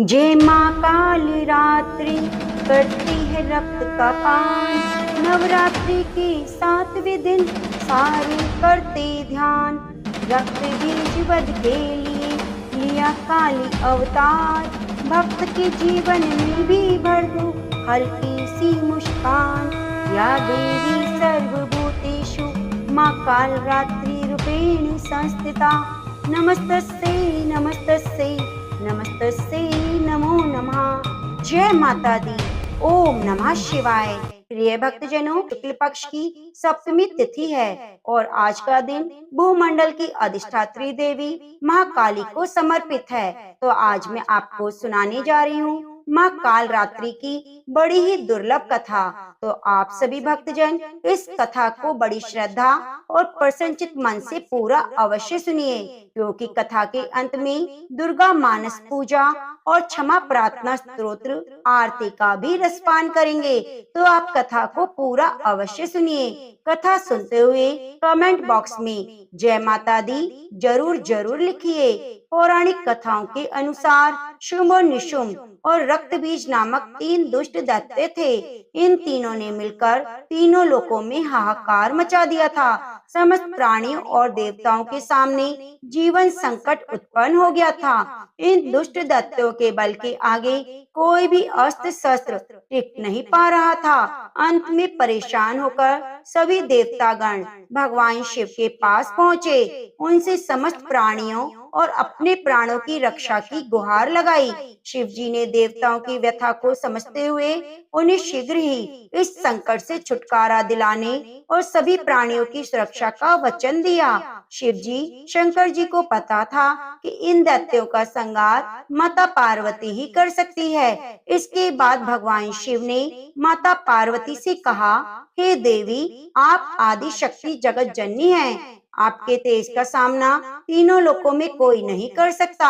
जय माँ काली रात्रि करती है रक्त का पान। नवरात्रि के 7वें दिन सारे करते ध्यान। रक्त बीज वध के लिए लिया काली अवतार। भक्त के जीवन में भी भर दो हल्की सी मुस्कान। या देवी सर्वभूतेषु माँ काल रात्रि रूपेण संस्थिता। नमस्तस्यै नमस्तस्यै नमस्तस्यै नमो नमः। जय माता दी। ओम नमः शिवाय। प्रिय भक्तजनों, शुक्ल पक्ष की सप्तमी तिथि है और आज का दिन भूमंडल की अधिष्ठात्री देवी महाकाली को समर्पित है। तो आज मैं आपको सुनाने जा रही हूँ माँ काल रात्रि की बड़ी ही दुर्लभ कथा। तो आप सभी भक्तजन इस कथा को बड़ी श्रद्धा और प्रसन्नचित मन से पूरा अवश्य सुनिए, क्योंकि कथा के अंत में दुर्गा मानस पूजा और क्षमा प्रार्थना स्तोत्र आरती का भी रसपान करेंगे। तो आप कथा को पूरा अवश्य सुनिए। कथा सुनते हुए कमेंट बॉक्स में जय माता दी जरूर जरूर लिखिए। पौराणिक कथाओं के अनुसार शुंभ और निशुंभ और रक्त बीज नामक 3 दुष्ट दैत्य थे। इन तीनों ने मिलकर तीनों लोकों में हाहाकार मचा दिया था। समस्त प्राणियों और देवताओं के सामने जीवन संकट उत्पन्न हो गया था। इन दुष्ट दैत्यों के बल के आगे कोई भी अस्त्र शस्त्र टिक नहीं पा रहा था। अंत में परेशान होकर सभी देवतागण भगवान शिव के पास पहुँचे। उनसे समस्त प्राणियों और अपने प्राणों की रक्षा की गुहार लगाई। शिव जी ने देवताओं की व्यथा को समझते हुए उन्हें शीघ्र ही इस संकट से छुटकारा दिलाने और सभी प्राणियों की सुरक्षा का वचन दिया। शिव जी शंकर जी को पता था कि इन दैत्यों का संहार माता पार्वती ही कर सकती है। इसके बाद भगवान शिव ने माता पार्वती से कहा, हे देवी, आप आदि शक्ति जगत जननी हैं। आपके तेज का सामना तीनों लोकों में कोई नहीं कर सकता।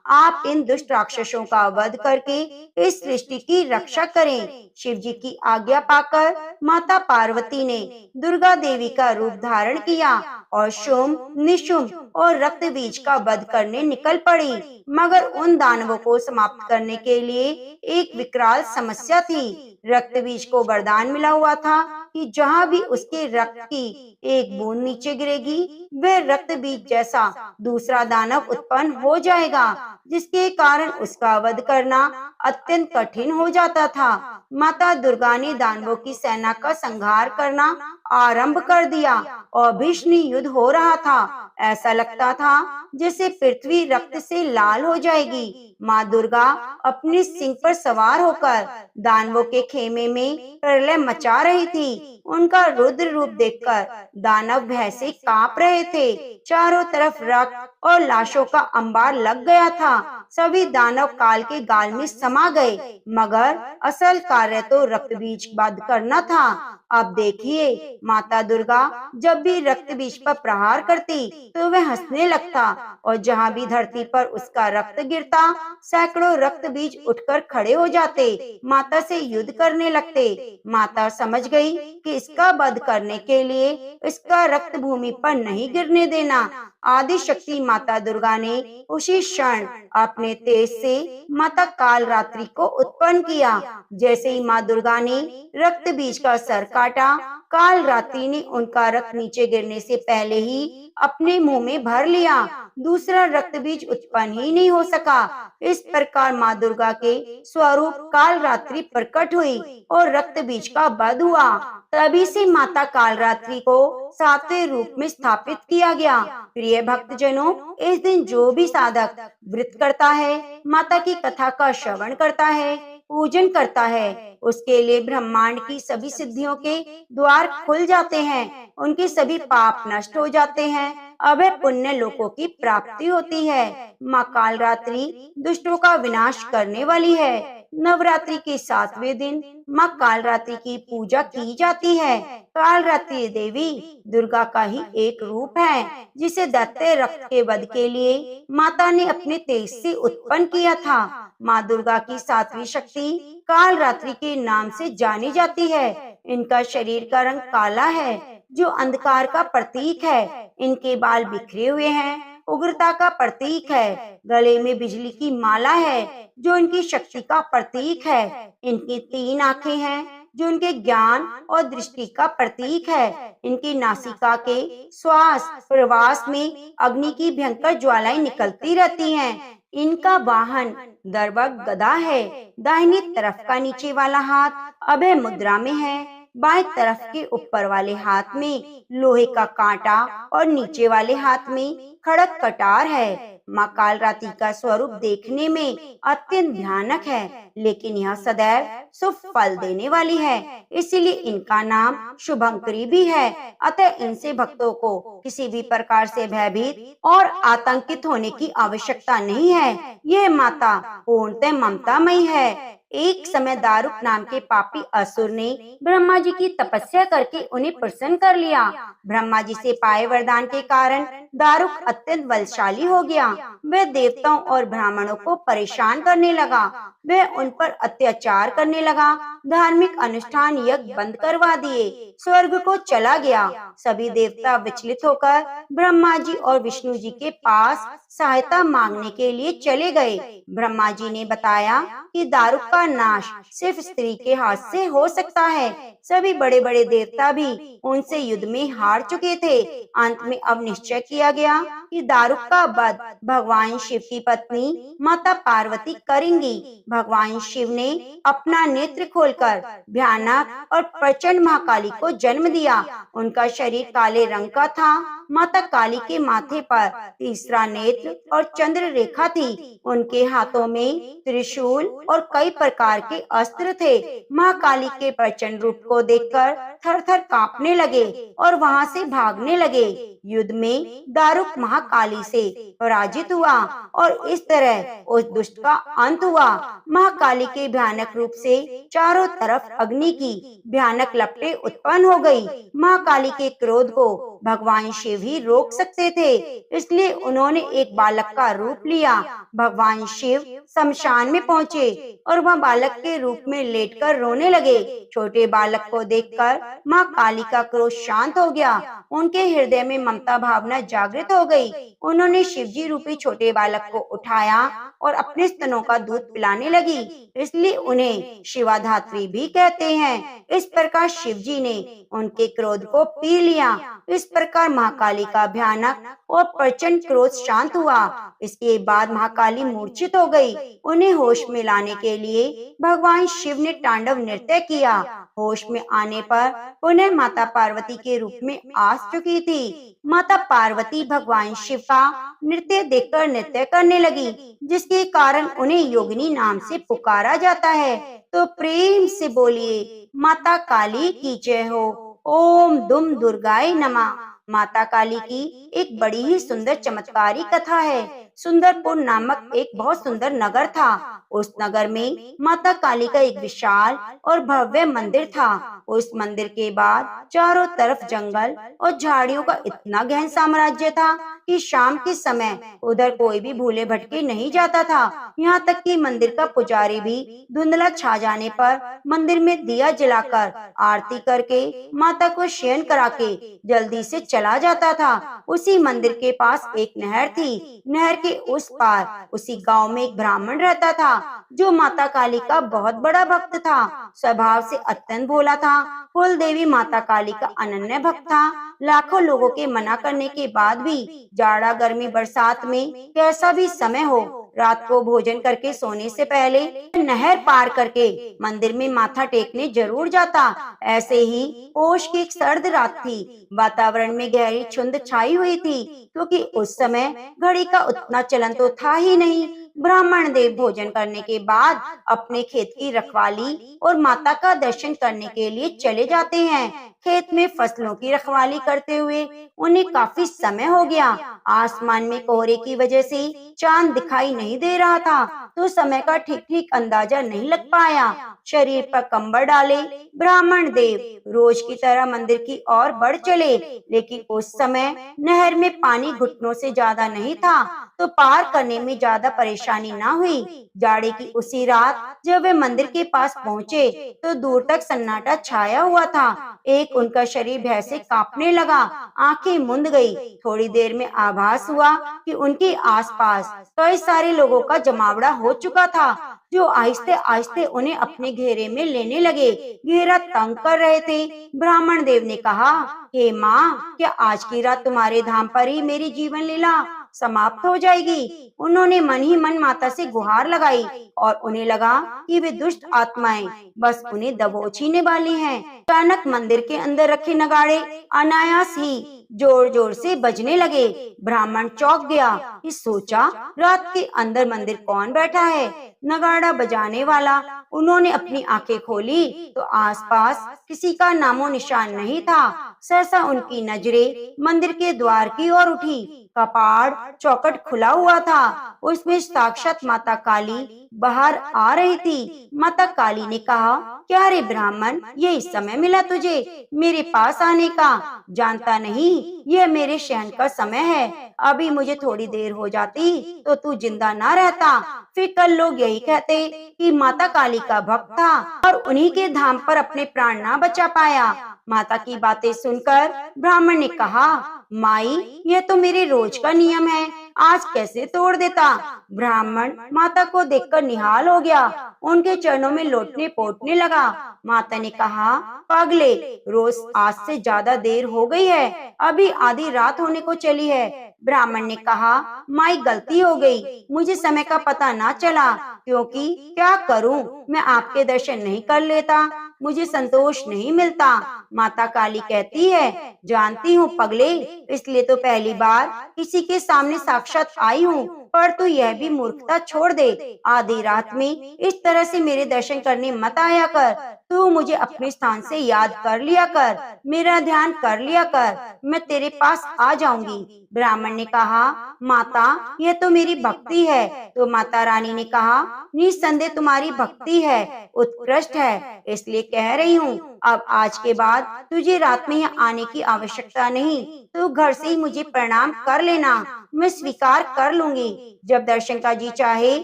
आप इन दुष्ट राक्षसों का वध करके इस सृष्टि की रक्षा करें। शिव जी की आज्ञा पाकर माता पार्वती ने दुर्गा देवी का रूप धारण किया और शुंभ, निशुंभ और रक्त बीज का वध करने निकल पड़ी। मगर उन दानवों को समाप्त करने के लिए एक विकराल समस्या थी। रक्त बीज को वरदान मिला हुआ था कि जहाँ भी उसके रक्त की एक बूंद नीचे गिरेगी, वह रक्त बीज जैसा दूसरा दानव उत्पन्न हो जाएगा, जिसके कारण उसका वध करना अत्यंत कठिन हो जाता था। माता दुर्गा ने दानवों की सेना का संहार करना आरंभ कर दिया और भीषण युद्ध हो रहा था। ऐसा लगता था जैसे पृथ्वी रक्त से लाल हो जाएगी। माँ दुर्गा अपने सिंह पर सवार होकर दानवों के खेमे में प्रलय मचा रही थी। उनका रुद्र रूप देखकर दानव भय से कांप रहे थे। चारों तरफ रक्त और लाशों का अंबार लग गया था। सभी दानव काल के गाल में समा गए, मगर असल कार्य तो रक्त बीज वध करना था। अब देखिए, माता दुर्गा जब भी रक्त बीज पर प्रहार करती तो वह हंसने लगता और जहाँ भी धरती पर उसका रक्त गिरता, सैकड़ों रक्त बीज उठकर खड़े हो जाते, माता से युद्ध करने लगते। माता समझ गई कि इसका वध करने के लिए इसका रक्त भूमि पर नहीं गिरने देना। आदि शक्ति माता दुर्गा ने उसी क्षण अपने तेज से माता काल रात्रि को उत्पन्न किया। जैसे ही माँ दुर्गा ने रक्त बीज का सर काटा, काल रात्रि ने उनका रक्त नीचे गिरने से पहले ही अपने मुंह में भर लिया। दूसरा रक्त बीज उत्पन्न ही नहीं हो सका। इस प्रकार माँ दुर्गा के स्वरूप काल रात्रि प्रकट हुई और रक्त बीज का वध हुआ। तभी से माता काल रात्रि को 7वें रूप में स्थापित किया गया। प्रिय भक्तजनों, इस दिन जो भी साधक व्रत करता है, माता की कथा का श्रवण करता है, पूजन करता है, उसके लिए ब्रह्मांड की सभी सिद्धियों के द्वार खुल जाते हैं। उनके सभी पाप नष्ट हो जाते हैं। अभय पुण्य लोकों की प्राप्ति होती है। माँ काल रात्रि दुष्टों का विनाश करने वाली है। नवरात्रि के 7वें दिन माँ काल रात्रि की पूजा की जाती है। काल रात्रि देवी दुर्गा का ही एक रूप है, जिसे दैत्य रक्त के वध के लिए माता ने अपने तेज से उत्पन्न किया था। माँ दुर्गा की 7वीं शक्ति काल रात्रि के नाम से जानी जाती है। इनका शरीर का रंग काला है, जो अंधकार का प्रतीक है। इनके बाल बिखरे हुए हैं उग्रता का प्रतीक है। गले में बिजली की माला है जो इनकी शक्ति का प्रतीक है। इनकी 3 आंखें हैं जो इनके ज्ञान और दृष्टि का प्रतीक है। इनकी नासिका के श्वास प्रवास में अग्नि की भयंकर ज्वालाएं निकलती रहती हैं। इनका वाहन दर्वक गदा है। दाहिनी तरफ का नीचे वाला हाथ अभय मुद्रा में है। बाएं तरफ के ऊपर वाले हाथ में लोहे का कांटा और नीचे वाले हाथ में खड़क कटार है। माँ कालरात्रि का स्वरूप देखने में अत्यंत भयानक है, लेकिन यह सदैव शुभ फल देने वाली है, इसीलिए इनका नाम शुभंकरी भी है। अतः इनसे भक्तों को किसी भी प्रकार से भयभीत और आतंकित होने की आवश्यकता नहीं है। यह माता पूर्णतः ममतामयी है। एक समय दारुक नाम के पापी असुर ने ब्रह्मा जी की तपस्या करके उन्हें प्रसन्न कर लिया। ब्रह्मा जी से पाए वरदान के कारण दारुक अत्यंत बलशाली हो गया। वह देवताओं और ब्राह्मणों को परेशान करने लगा। वह उन पर अत्याचार करने लगा। धार्मिक अनुष्ठान यज्ञ बंद करवा दिए। स्वर्ग को चला गया। सभी देवता विचलित होकर ब्रह्मा जी और विष्णु जी के पास सहायता मांगने के लिए चले गए। ब्रह्मा जी ने बताया कि दारुक का नाश सिर्फ स्त्री के हाथ से हो सकता है। सभी बड़े बड़े देवता भी उनसे युद्ध में हार चुके थे। अंत में अब निश्चय किया गया कि दारुक का वध भगवान शिव की पत्नी माता पार्वती करेंगी। भगवान शिव ने अपना नेत्र खोलकर भयानक और प्रचंड महाकाली को जन्म दिया। उनका शरीर काले रंग का था। माता काली के माथे पर तीसरा नेत्र और चंद्र रेखा थी। उनके हाथों में त्रिशूल और कई प्रकार के अस्त्र थे। माँ काली के प्रचंड रूप को देखकर थर थर कांपने लगे और वहां से भागने लगे। युद्ध में दारुक महाकाली से पराजित हुआ और इस तरह उस दुष्ट का अंत हुआ। महाकाली के भयानक रूप से चारों तरफ अग्नि की भयानक लपटें उत्पन्न हो गई। महाकाली के क्रोध को भगवान शिव ही रोक सकते थे, इसलिए उन्होंने एक बालक का रूप लिया। भगवान शिव शमशान में पहुँचे और वह बालक के रूप में लेटकर रोने लगे। छोटे बालक को देखकर माँ काली का क्रोध शांत हो गया। उनके हृदय में ममता भावना जागृत हो गई। उन्होंने शिवजी रूपी छोटे बालक को उठाया और अपने स्तनों का दूध पिलाने लगी, इसलिए उन्हें शिवाधात्री भी कहते हैं। इस प्रकार शिवजी ने उनके क्रोध को पी लिया। इस प्रकार महाकाली का भयानक और प्रचंड क्रोध शांत हुआ। इसके बाद महाकाली मूर्छित हो गई। उन्हें होश में लाने के लिए भगवान शिव ने तांडव नृत्य किया। होश में आने पर पुनः माता पार्वती के रूप में आ चुकी थी। माता पार्वती भगवान शिव का नृत्य देखकर नृत्य करने लगी, जिसके कारण उन्हें योगिनी नाम से पुकारा जाता है। तो प्रेम से बोलिए माता काली की जय हो। ओम दुम दुर्गाय नमः। माता काली की एक बड़ी ही सुंदर चमत्कारी कथा है। सुंदरपुर नामक एक बहुत सुंदर नगर था। उस नगर में माता काली का एक विशाल और भव्य मंदिर था। उस मंदिर के बाद चारों तरफ जंगल और झाड़ियों का इतना गहन साम्राज्य था कि शाम के समय उधर कोई भी भूले भटके नहीं जाता था। यहाँ तक कि मंदिर का पुजारी भी धुंधला छा जाने पर मंदिर में दिया जलाकर आरती करके माता को शयन करा के जल्दी से चला जाता था। उसी मंदिर के पास एक नहर थी। नहर के उस पार उसी गांव में एक ब्राह्मण रहता था, जो माता काली का बहुत बड़ा भक्त था। स्वभाव से अत्यंत भोला था। कुल देवी माता काली का अनन्य भक्त था। लाखों लोगों के मना करने के बाद भी जाड़ा गर्मी बरसात में कैसा भी समय हो, रात को भोजन करके सोने से पहले नहर पार करके मंदिर में माथा टेकने जरूर जाता। ऐसे ही पौष की एक सर्द रात थी। वातावरण में गहरी धुंध छाई हुई थी, क्योंकि उस समय घड़ी का उतना चलन तो था ही नहीं। ब्राह्मण देव भोजन करने के बाद अपने खेत की रखवाली और माता का दर्शन करने के लिए चले जाते हैं। खेत में फसलों की रखवाली करते हुए उन्हें काफी समय हो गया। आसमान में कोहरे की वजह से चांद दिखाई नहीं दे रहा था, तो समय का ठीक ठीक अंदाजा नहीं लग पाया। शरीर पर कंबल डाले ब्राह्मण देव रोज की तरह मंदिर की ओर बढ़ चले, लेकिन उस समय नहर में पानी घुटनों से ज्यादा नहीं था, तो पार करने में ज्यादा परेशानी परेशानी ना हुई। जाड़े की उसी रात जब वे मंदिर के पास पहुँचे तो दूर तक सन्नाटा छाया हुआ था। एक उनका शरीर भय से कांपने लगा, आंखें मुंद गई। थोड़ी देर में आभास हुआ कि उनके आसपास कई सारे लोगों का जमावड़ा हो चुका था, जो आहिस्ते आहिस्ते उन्हें अपने घेरे में लेने लगे, घेरा तंग कर रहे थे। ब्राह्मण देव ने कहा, हे माँ, क्या आज की रात तुम्हारे धाम पर ही मेरी जीवन लीला समाप्त हो जाएगी? उन्होंने मन ही मन माता से गुहार लगाई और उन्हें लगा कि वे दुष्ट आत्माएं बस उन्हें दबोचने वाली हैं। अचानक मंदिर के अंदर रखे नगाड़े अनायास ही जोर जोर से बजने लगे। ब्राह्मण चौंक गया कि सोचा, रात के अंदर मंदिर कौन बैठा है, नगाड़ा बजाने वाला। उन्होंने अपनी आंखें खोली तो आसपास किसी का नामो निशान नहीं था। सहसा उनकी नजरें मंदिर के द्वार की ओर उठी। कपाट चौखट खुला हुआ था, उसमें साक्षात माता काली बाहर आ रही थी। माता काली ने कहा, क्या रे ब्राह्मण, ये इस समय मिला तुझे मेरे पास आने का? जानता नहीं यह मेरे शयन का समय है, अभी मुझे थोड़ी देर हो जाती तो तू जिंदा ना रहता। फिर कल लोग यही कहते कि माता काली का भक्त था और उन्हीं के धाम पर अपने प्राण ना बचा पाया। माता की बातें सुनकर ब्राह्मण ने कहा, माई, यह तो मेरे रोज का नियम है, आज कैसे तोड़ देता? ब्राह्मण माता को देखकर निहाल हो गया, उनके चरणों में लौटने पोटने लगा। माता ने कहा, पागले, रोज आज से ज्यादा देर हो गई है, अभी आधी रात होने को चली है। ब्राह्मण ने कहा, माई, गलती हो गई, मुझे समय का पता ना चला, क्योंकि क्या करूं, मैं आपके दर्शन नहीं कर लेता, मुझे संतोष नहीं मिलता। माता काली कहती है, जानती हूँ पगले, इसलिए तो पहली बार किसी के सामने साक्षात आई हूँ, पर तू यह भी मूर्खता छोड़ दे। आधी रात में इस तरह से मेरे दर्शन करने मत आया कर, तू मुझे अपने स्थान से याद कर लिया कर, मेरा ध्यान कर लिया कर, मैं तेरे पास आ जाऊंगी। ब्राह्मण ने कहा, माता, यह तो मेरी भक्ति है। तो माता रानी ने कहा, निस्संदेह तुम्हारी भक्ति है, उत्कृष्ट है, इसलिए कह रही हूँ, अब आज के बाद तुझे रात में यहाँ आने की आवश्यकता नहीं, तू घर से ही मुझे प्रणाम कर लेना, मैं स्वीकार कर लूंगी। जब दर्शन का जी चाहे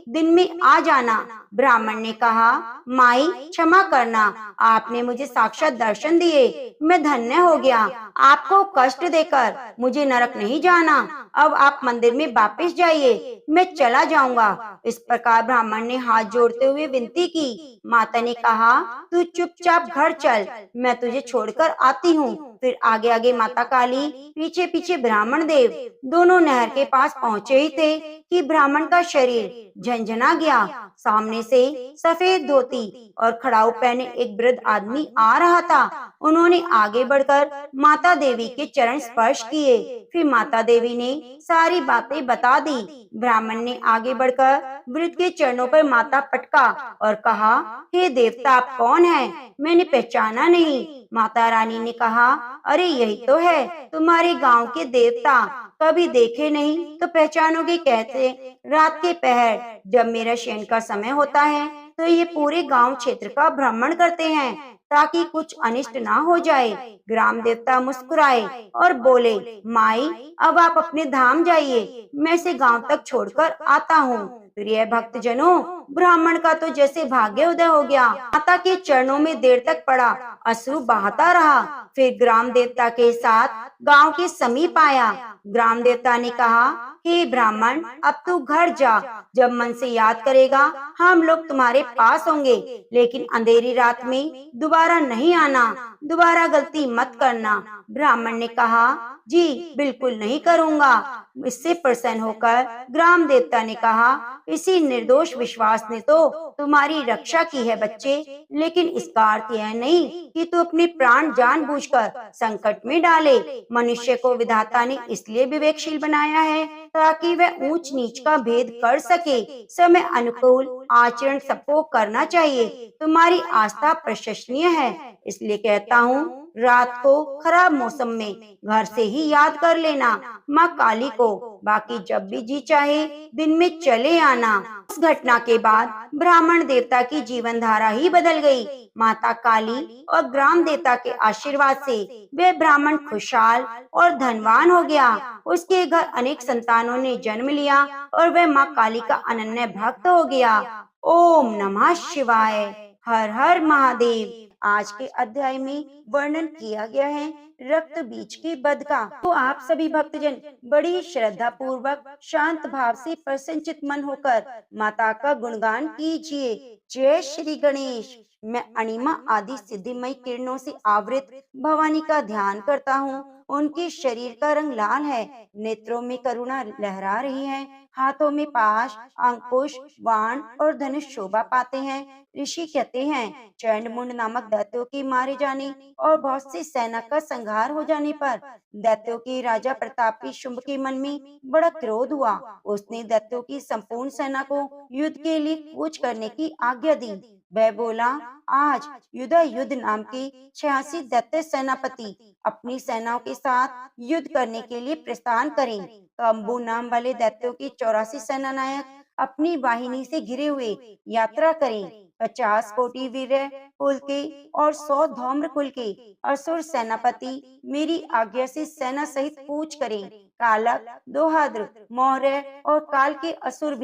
दिन में आ जाना। ब्राह्मण ने कहा, माई, क्षमा करना, आपने मुझे साक्षात दर्शन दिए, मैं धन्य हो गया। आपको कष्ट देकर मुझे नरक नहीं जाना, अब आप मंदिर में वापस जाइए, मैं चला जाऊंगा। इस प्रकार ब्राह्मण ने हाथ जोड़ते हुए विनती की। माता ने कहा, तू चुपचाप घर चल, मैं तुझे छोड़कर आती हूँ। फिर आगे आगे माता काली, पीछे पीछे ब्राह्मण देव, दोनों नहर के पास पहुँचे ही थे कि ब्राह्मण का शरीर झंझना गया। सामने से सफेद धोती और खड़ाऊ पहने एक वृद्ध आदमी आ रहा था। उन्होंने आगे बढ़कर माता देवी के चरण स्पर्श किए। फिर माता देवी ने सारी बातें बता दी। ब्राह्मण ने आगे बढ़कर वृद्ध के चरणों पर माथा पटका और कहा, हे देवता, आप कौन हैं? मैंने पहचाना नहीं। माता रानी ने कहा, अरे यही तो है तुम्हारे गांव के देवता, कभी देखे नहीं तो पहचानोगे कैसे? रात के पहर जब मेरा शयन का समय होता है तो ये पूरे गांव क्षेत्र का भ्रमण करते हैं ताकि कुछ अनिष्ट ना हो जाए। ग्राम देवता मुस्कुराए और बोले, माई, अब आप अपने धाम जाइए, मैं इसे गांव तक छोड़कर आता हूँ। प्रिय भक्त जनों, ब्राह्मण का तो जैसे भाग्य उदय हो गया। माता के चरणों में देर तक पड़ा, अश्रु बहाता रहा। फिर ग्राम देवता के साथ गांव के समीप आया। ग्राम देवता ने कहा, हे ब्राह्मण, अब तू घर जा, जब मन से याद करेगा हम लोग तुम्हारे पास होंगे, लेकिन अंधेरी रात में दोबारा नहीं आना, दोबारा गलती मत करना। ब्राह्मण ने कहा, जी बिल्कुल नहीं करूँगा। इससे प्रसन्न होकर ग्राम देवता ने कहा, इसी निर्दोष विश्वास ने तो तुम्हारी रक्षा की है बच्चे, लेकिन इसका अर्थ यह नहीं कि तू अपने प्राण जानबूझकर संकट में डाले। मनुष्य को विधाता ने इसलिए विवेकशील बनाया है ताकि वह ऊंच नीच का भेद कर सके। समय अनुकूल आचरण सबको करना चाहिए। तुम्हारी आस्था प्रशंसनीय है, इसलिए कहता हूँ रात को खराब मौसम में घर से ही याद कर लेना माँ काली को, बाकी जब भी जी चाहे दिन में चले आना। उस घटना के बाद ब्राह्मण देवता की जीवन धारा ही बदल गई। माता काली और ग्राम देवता के आशीर्वाद से वे ब्राह्मण खुशहाल और धनवान हो गया। उसके घर अनेक संतानों ने जन्म लिया और वह माँ काली का अनन्य भक्त हो गया। ओम नमः शिवाय। हर हर महादेव। आज के अध्याय में वर्णन किया गया है रक्त बीज की बद का। तो आप सभी भक्तजन बड़ी श्रद्धा पूर्वक शांत भाव से प्रसन्नचित मन होकर माता का गुणगान कीजिए। जय श्री गणेश। मैं अणिमा आदि सिद्धिमय किरणों से आवृत भवानी का ध्यान करता हूँ। उनके शरीर का रंग लाल है, नेत्रों में करुणा लहरा रही है, हाथों में पाश, अंकुश, बाण और धनुष शोभा पाते हैं। ऋषि कहते हैं चंडमुंड नामक दैत्यों के मारे जाने और बहुत सी सेना का संहार हो जाने पर दैत्यों के राजा प्रतापी शुंभ के मन में बड़ा क्रोध हुआ। उसने दैत्यों की संपूर्ण सेना को युद्ध के लिए कूच करने की आज्ञा दी। वह बोला, आज युद्ध नाम के 86 दैत्य सेनापति अपनी सेनाओं के साथ युद्ध करने के लिए प्रस्थान करें। कंबू नाम वाले दैत्यों के 84 सेना नायक अपनी वाहिनी से घिरे हुए यात्रा करें। 50 कोटि वीर कुल के और 100 धौम्र कुल के असुर सेनापति मेरी आज्ञा से सेना सहित कूच करें। कालक, दोहाद्र, मौर्य और काल के असुर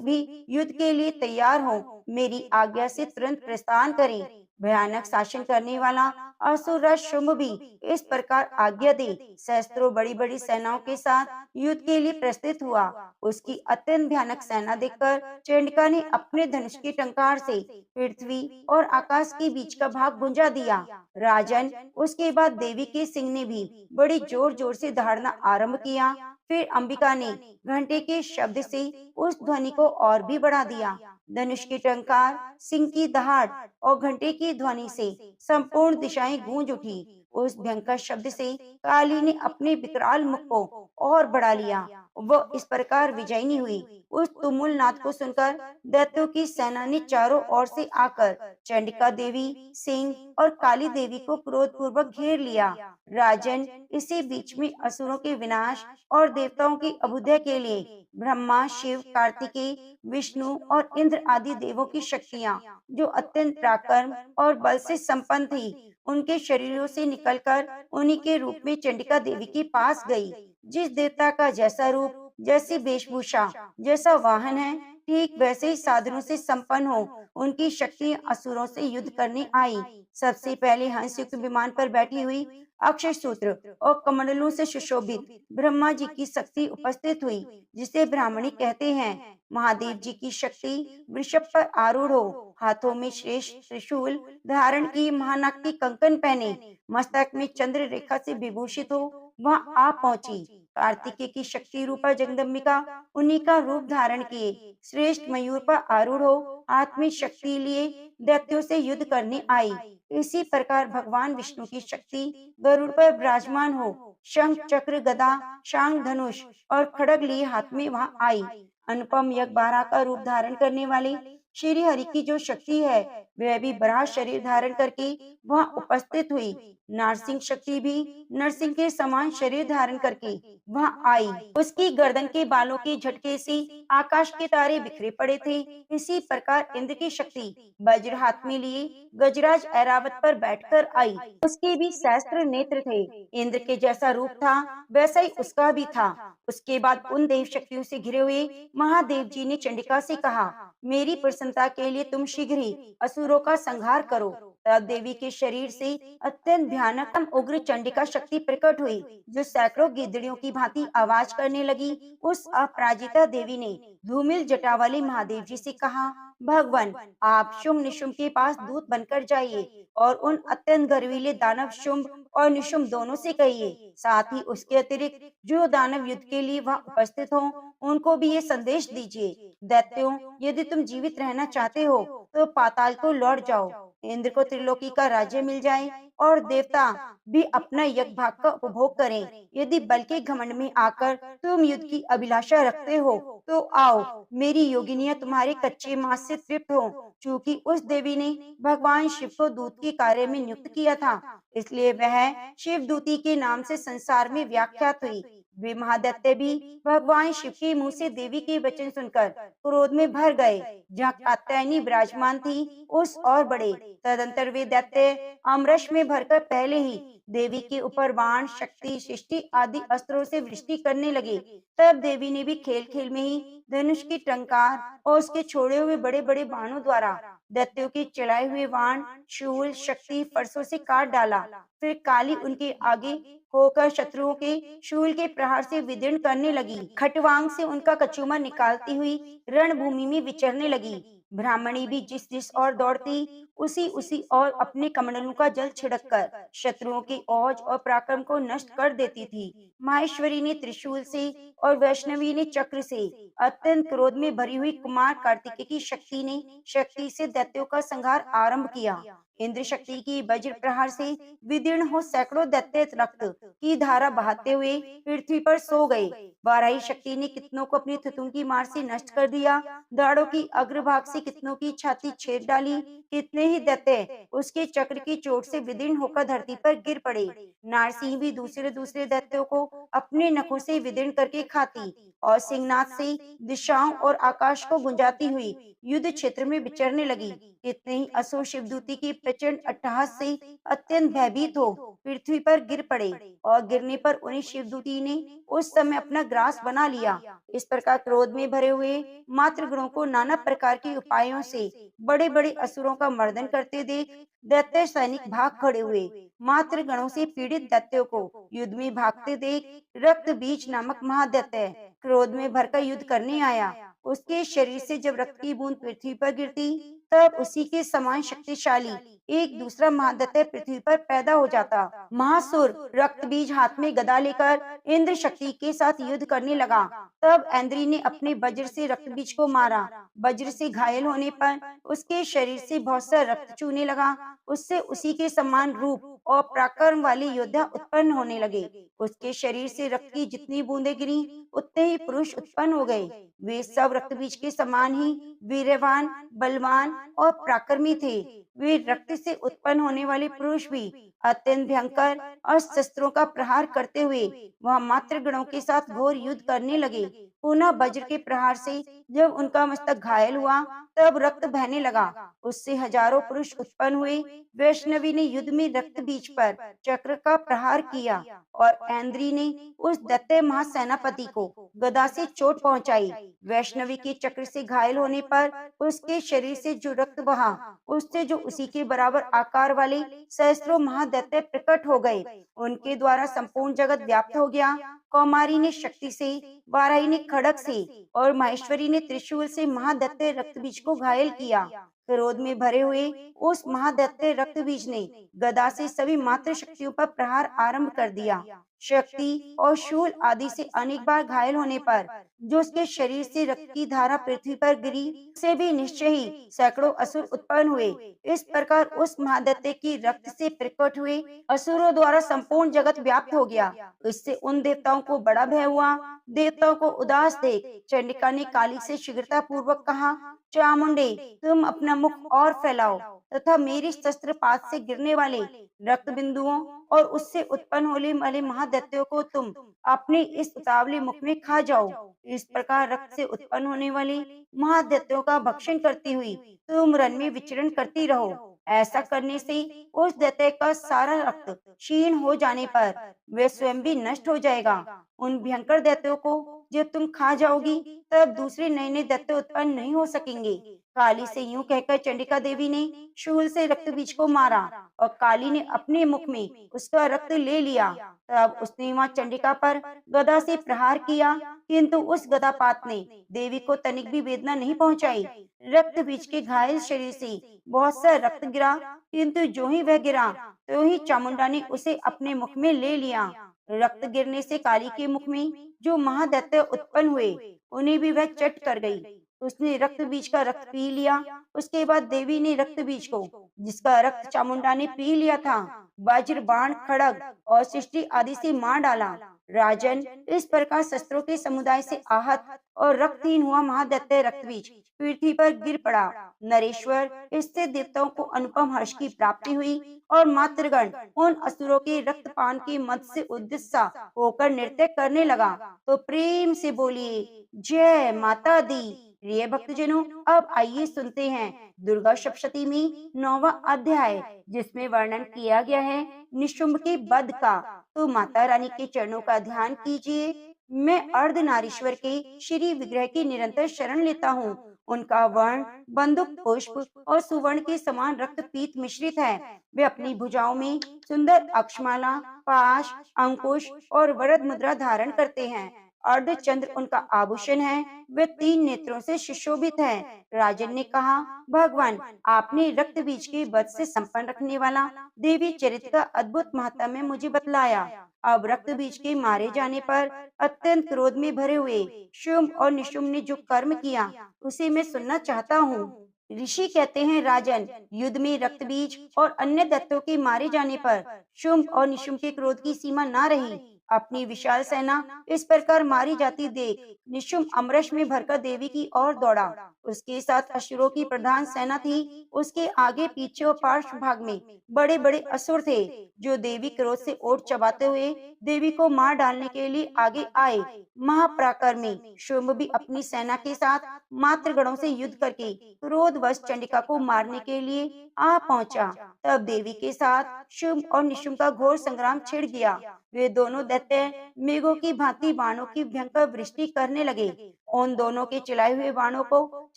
भी युद्ध के लिए तैयार हों। मेरी आज्ञा से तुरंत प्रस्थान करें। भयानक शासन करने वाला असुर शुंभ भी इस प्रकार आज्ञा दे सहस्त्रों बड़ी बड़ी सेनाओं के साथ युद्ध के लिए प्रस्तुत हुआ। उसकी अत्यंत भयानक सेना देखकर चंडिका ने अपने धनुष की टंकार से पृथ्वी और आकाश के बीच का भाग गुंजा दिया। राजन, उसके बाद देवी के सिंह ने भी बड़ी जोर जोर से दहाड़ना आरंभ किया। फिर अंबिका ने घंटे के शब्द से उस ध्वनि को और भी बढ़ा दिया। धनुष की टंकार, सिंह की दहाड़ और घंटे की ध्वनि से संपूर्ण दिशाएं गूंज उठी। उस भयंकर शब्द से काली ने अपने विकराल मुख को और बढ़ा लिया। वह इस प्रकार विजयी हुई। उस तुमुल नाद को सुनकर दैत्यों की सेना ने चारों ओर से आकर चंडिका देवी, सिंह और काली देवी को क्रोध पूर्वक घेर लिया। राजन, इसी बीच में असुरों के विनाश और देवताओं की अभ्युदय के लिए ब्रह्मा, शिव, कार्तिकेय, विष्णु और इंद्र आदि देवों की शक्तियां जो अत्यंत पराक्रम और बल से संपन्न थी, उनके शरीरों से निकलकर उन्हीं के रूप में चंडिका देवी के पास गई। जिस देवता का जैसा रूप, जैसी वेशभूषा, जैसा वाहन है, ठीक वैसे ही साधनों से संपन्न हो उनकी शक्ति असुरों से युद्ध करने आई। सबसे पहले हंस युक्त विमान पर बैठी हुई अक्षय सूत्र और कमंडलों से सुशोभित ब्रह्मा जी की शक्ति उपस्थित हुई, जिसे ब्राह्मणी कहते हैं। महादेव जी की शक्ति वृषभ पर आरूढ़ हो, हाथों में श्रेष्ठ त्रिशूल धारण की, महानाग की कंकन पहने, मस्तक में चंद्र रेखा से विभूषित हो वहाँ आ पहुंची। कार्तिकेय की शक्ति रूपा जगदम्बिका उन्हीं का रूप धारण किए श्रेष्ठ मयूर पर आरूढ़ हो हाथ में शक्ति लिए दैत्यों से युद्ध करने आई। इसी प्रकार भगवान विष्णु की शक्ति गरुड़ पर विराजमान हो शंख, चक्र, गदा, शांग, धनुष और खड़ग लिए हाथ में वहां आई। अनुपम यज्ञ का रूप धारण करने वाले श्री हरि की जो शक्ति है वह भी बड़ा शरीर धारण करके वहां उपस्थित हुई। नारसिंह शक्ति भी नरसिंह के समान शरीर धारण करके वहां आई। उसकी गर्दन के बालों के झटके से आकाश के तारे बिखरे पड़े थे। इसी प्रकार इंद्र की शक्ति वज्र हाथ में लिए गजराज ऐरावत पर बैठकर आई। उसके भी सहस्त्र नेत्र थे। इंद्र के जैसा रूप था वैसा ही उसका भी था। उसके बाद उन देव शक्तियों से घिरे हुए महादेव जी ने चंडिका से कहा, मेरी प्रसन्नता के लिए तुम शीघ्र ही असुरों का संहार करो। तब देवी के शरीर से अत्यंत भयानक उग्र चंडिका शक्ति प्रकट हुई, जो सैकड़ों गिद्धड़ियों की भांति आवाज करने लगी। उस अपराजिता देवी ने धूमिल जटा वाले महादेव जी से कहा, भगवान, आप शुंभ निशुंभ के पास दूत बनकर जाइए और उन अत्यंत गर्वीले दानव शुंभ और निशुंभ दोनों से कहिए, साथ ही उसके अतिरिक्त जो दानव युद्ध के लिए वहां उपस्थित हों, उनको भी ये संदेश दीजिए, दैत्यों, यदि तुम जीवित रहना चाहते हो तो पाताल को लौट जाओ। इंद्र को त्रिलोकी का राज्य मिल जाए और देवता भी अपना यज्ञ भाग का उपभोग करें। यदि बल के घमंड में आकर तुम युद्ध की अभिलाषा रखते हो तो आओ, मेरी योगिनियां तुम्हारे कच्चे मांस से तृप्त हो। चूंकि उस देवी ने भगवान शिव को दूत के कार्य में नियुक्त किया था, इसलिए वह शिव दूती के नाम से संसार में व्याख्यात हुई। वे महादैत्य भी भगवान शिव के मुंह से देवी के वचन सुनकर क्रोध में भर गए। जहाँ कात्यायनी विराजमान थी, उस और बड़े। तदंतर वे दैत्य अमरश में भरकर पहले ही देवी के ऊपर बाण, शक्ति, सृष्टि आदि अस्त्रों से वृष्टि करने लगे। तब देवी ने भी खेल खेल में ही धनुष की टंकार और उसके छोड़े हुए बड़े बड़े बाणों द्वारा दैत्यों के चलाए हुए बाण, शूल, शक्ति फरसों से काट डाला। फिर काली उनके आगे होकर शत्रुओं के शूल के प्रहार से विदीर्ण करने लगी। खटवांग से उनका कचूमर निकालती हुई रणभूमि में विचरने लगी। ब्राह्मणी भी जिस जिस ओर दौड़ती, उसी उसी ओर अपने कमंडलों का जल छिड़ककर शत्रुओं के औज और पराक्रम को नष्ट कर देती थी। माहेश्वरी ने त्रिशूल से और वैष्णवी ने चक्र से, अत्यंत क्रोध में भरी हुई कुमार कार्तिकेय की शक्ति ने शक्ति से दैत्यों का संहार आरंभ किया। इंद्र शक्ति की वज्र प्रहार से विदीर्ण हो सैकड़ों दैत्य रक्त की धारा बहाते हुए पृथ्वी पर सो गए। वाराही शक्ति ने कितनों को अपनी थुतुम की मार से नष्ट कर दिया। दाढ़ों की अग्रभाग से कितनों की छाती छेद डाली। कितने ही दैत्य उसके चक्र की चोट से विदीर्ण होकर धरती पर गिर पड़े। नारसिंह भी दूसरे दूसरे दैत्यों को अपने नखों से विदीर्ण करके खाती और सिंहनाद से दिशाओं और आकाश को गुंजाती हुई युद्ध क्षेत्र में विचरने लगी। कितने ही असुर शिवदूती की प्रचंड अट्टहास से अत्यंत भयभीत हो पृथ्वी पर गिर पड़े और गिरने पर उन्हें शिवदूती ने उस समय अपना ग्रास बना लिया। इस प्रकार क्रोध में भरे हुए मातृगणों को नाना प्रकार के उपायों से बड़े बड़े असुरों का मर्दन करते देख दैत्य सैनिक भाग खड़े हुए। मातृगणों से पीड़ित दैत्यों को युद्ध में भागते देख रक्त बीज नामक महादैत्य क्रोध में भरकर युद्ध करने आया। उसके शरीर से जब रक्त की बूंद पृथ्वी पर गिरती, तब उसी के समान शक्तिशाली एक दूसरा महादैत्य पृथ्वी पर पैदा हो जाता। महासुर रक्त बीज हाथ में गदा लेकर इंद्र शक्ति के साथ युद्ध करने लगा। तब ऐन्द्री ने अपने वज्र से रक्त बीज को मारा। वज्र से घायल होने पर उसके शरीर से बहुत सा रक्त चूने लगा। उससे उसी के समान रूप और पराक्रम वाले योद्धा उत्पन्न होने लगे। उसके शरीर से रक्त की जितनी बूंदें गिरी, उतने ही पुरुष उत्पन्न हो गए। वे सब रक्त बीज के समान ही वीरवान, बलवान और पराक्रमी थे। वे रक्त से उत्पन्न होने वाले पुरुष भी अत्यंत भयंकर और शस्त्रों का प्रहार करते हुए वह मातृगणों के साथ घोर युद्ध करने लगे। पुनः वज्र के प्रहार से जब उनका मस्तक घायल हुआ, तब रक्त बहने लगा। उससे हजारों पुरुष उत्पन्न हुए। वैष्णवी ने युद्ध में रक्त बीज पर चक्र का प्रहार किया और ऐन्द्री ने उस दैत्य महासेनापति को गदा से चोट पहुंचाई। वैष्णवी के चक्र से घायल होने पर उसके शरीर से जो रक्त बहा, उससे जो उसी के बराबर आकार वाले सहस्त्रों महादैत्य प्रकट हो गए। उनके द्वारा संपूर्ण जगत व्याप्त हो गया। कौमारी ने शक्ति से, वाराही ने खड़ग से और माहेश्वरी ने त्रिशूल से महादैत्य रक्तबीज को घायल किया। क्रोध में भरे हुए उस महादैत्य रक्तबीज ने गदा से सभी मातृ शक्तियों पर प्रहार आरंभ कर दिया। शक्ति और शूल आदि से अनेक बार घायल होने पर जो उसके शरीर से रक्त की धारा पृथ्वी पर गिरी, से भी निश्चय ही सैकड़ों असुर उत्पन्न हुए। इस प्रकार उस महादैत्य की रक्त से प्रकट हुए असुरों द्वारा संपूर्ण जगत व्याप्त हो गया। इससे उन देवताओं को बड़ा भय हुआ। देवताओं को उदास देख चंडिका ने काली से शीघ्रता पूर्वक कहा, चामुंडे, तुम अपना मुख और फैलाओ तथा मेरे शस्त्रपात से गिरने वाले रक्त बिंदुओं और उससे उत्पन्न होने वाले महादैत्यों को तुम अपने इस उतावले मुख में खा जाओ। इस प्रकार रक्त से उत्पन्न होने वाले महादैत्यों का भक्षण करती हुई तुम रण में विचरण करती रहो। ऐसा करने से उस दैत्य का सारा रक्त क्षीण हो जाने पर वे स्वयं भी नष्ट हो जाएगा। उन भयंकर दैत्यों को जब तुम खा जाओगी, तब दूसरे नए नए दैत्य उत्पन्न नहीं हो सकेंगे। काली से यूं कहकर चंडिका देवी ने शूल से रक्त बीज को मारा और काली ने अपने मुख में उसका रक्त ले लिया। तब उसने वहां चंडिका पर गदा से प्रहार किया, किंतु उस गदापात ने देवी को तनिक भी वेदना नहीं पहुंचाई। रक्त बीज के घायल शरीर से बहुत सा रक्त गिरा, किंतु जो ही वह गिरा, तो ही चामुंडा ने उसे अपने मुख में ले लिया। रक्त गिरने से काली के मुख में जो महादैत्य उत्पन्न हुए, उन्हें भी वह चट कर गई। उसने रक्त बीज का रक्त पी लिया। उसके बाद देवी ने रक्त बीज को, जिसका रक्त चामुंडा ने पी लिया था, वज्र बाण खड़ग और सृष्टि आदि से मार डाला। राजन, इस प्रकार शस्त्रों के समुदाय से आहत और रक्तहीन हुआ महादैत्य रक्तबीज पृथ्वी पर गिर पड़ा। नरेश्वर, इससे देवताओं को अनुपम हर्ष की प्राप्ति हुई और मातृगण उन असुरों के रक्तपान के मद से उद्दीसा होकर नृत्य करने लगा। तो प्रेम से बोलिए जय माता दी। प्रिय भक्तजनों, अब आइए सुनते हैं दुर्गा सप्तशती में 9वां अध्याय, जिसमें वर्णन किया गया है निशुंभ के वध का। तो माता रानी के चरणों का ध्यान कीजिए। मैं अर्धनारीश्वर के श्री विग्रह की निरंतर शरण लेता हूँ। उनका वर्ण बंदूक पुष्प और सुवर्ण के समान रक्त पीत मिश्रित है। वे अपनी भुजाओं में सुंदर अक्षमाला, पाश, अंकुश और वरद मुद्रा धारण करते हैं। अर्धचंद्र उनका आभूषण है। वे 3 नेत्रों से सुशोभित है। राजन ने कहा, भगवान, आपने रक्त बीज के वध से संपन्न रखने वाला देवी चरित्र का अद्भुत महत्व मुझे बतलाया। अब रक्त बीज के मारे जाने पर अत्यंत क्रोध में भरे हुए शुंभ और निशुंभ ने जो कर्म किया, उसे मैं सुनना चाहता हूँ। ऋषि कहते हैं, राजन, युद्ध में रक्त बीज और अन्य दैत्यों के मारे जाने पर शुंभ और निशुंभ के क्रोध की सीमा न रही। अपनी विशाल सेना इस प्रकार मारी जाती देख निशुंभ अमरश में भरकर देवी की ओर दौड़ा। उसके साथ असुरों की प्रधान सेना थी। उसके आगे पीछे और पार्श्व भाग में बड़े बड़े असुर थे, जो देवी क्रोध से ओट चबाते हुए देवी को मार डालने के लिए आगे आए। महापराक्रमी शुंभ भी अपनी सेना के साथ मातृगणों से युद्ध करके क्रोधवश चंडिका को मारने के लिए आ पहुंचा। तब देवी के साथ शुंभ और निशुंभ का घोर संग्राम छिड़ गया। वे दोनों दैत्य मेघों की भांति बाणों की भयंकर वृष्टि करने लगे। उन दोनों के चलाए हुए बाणों को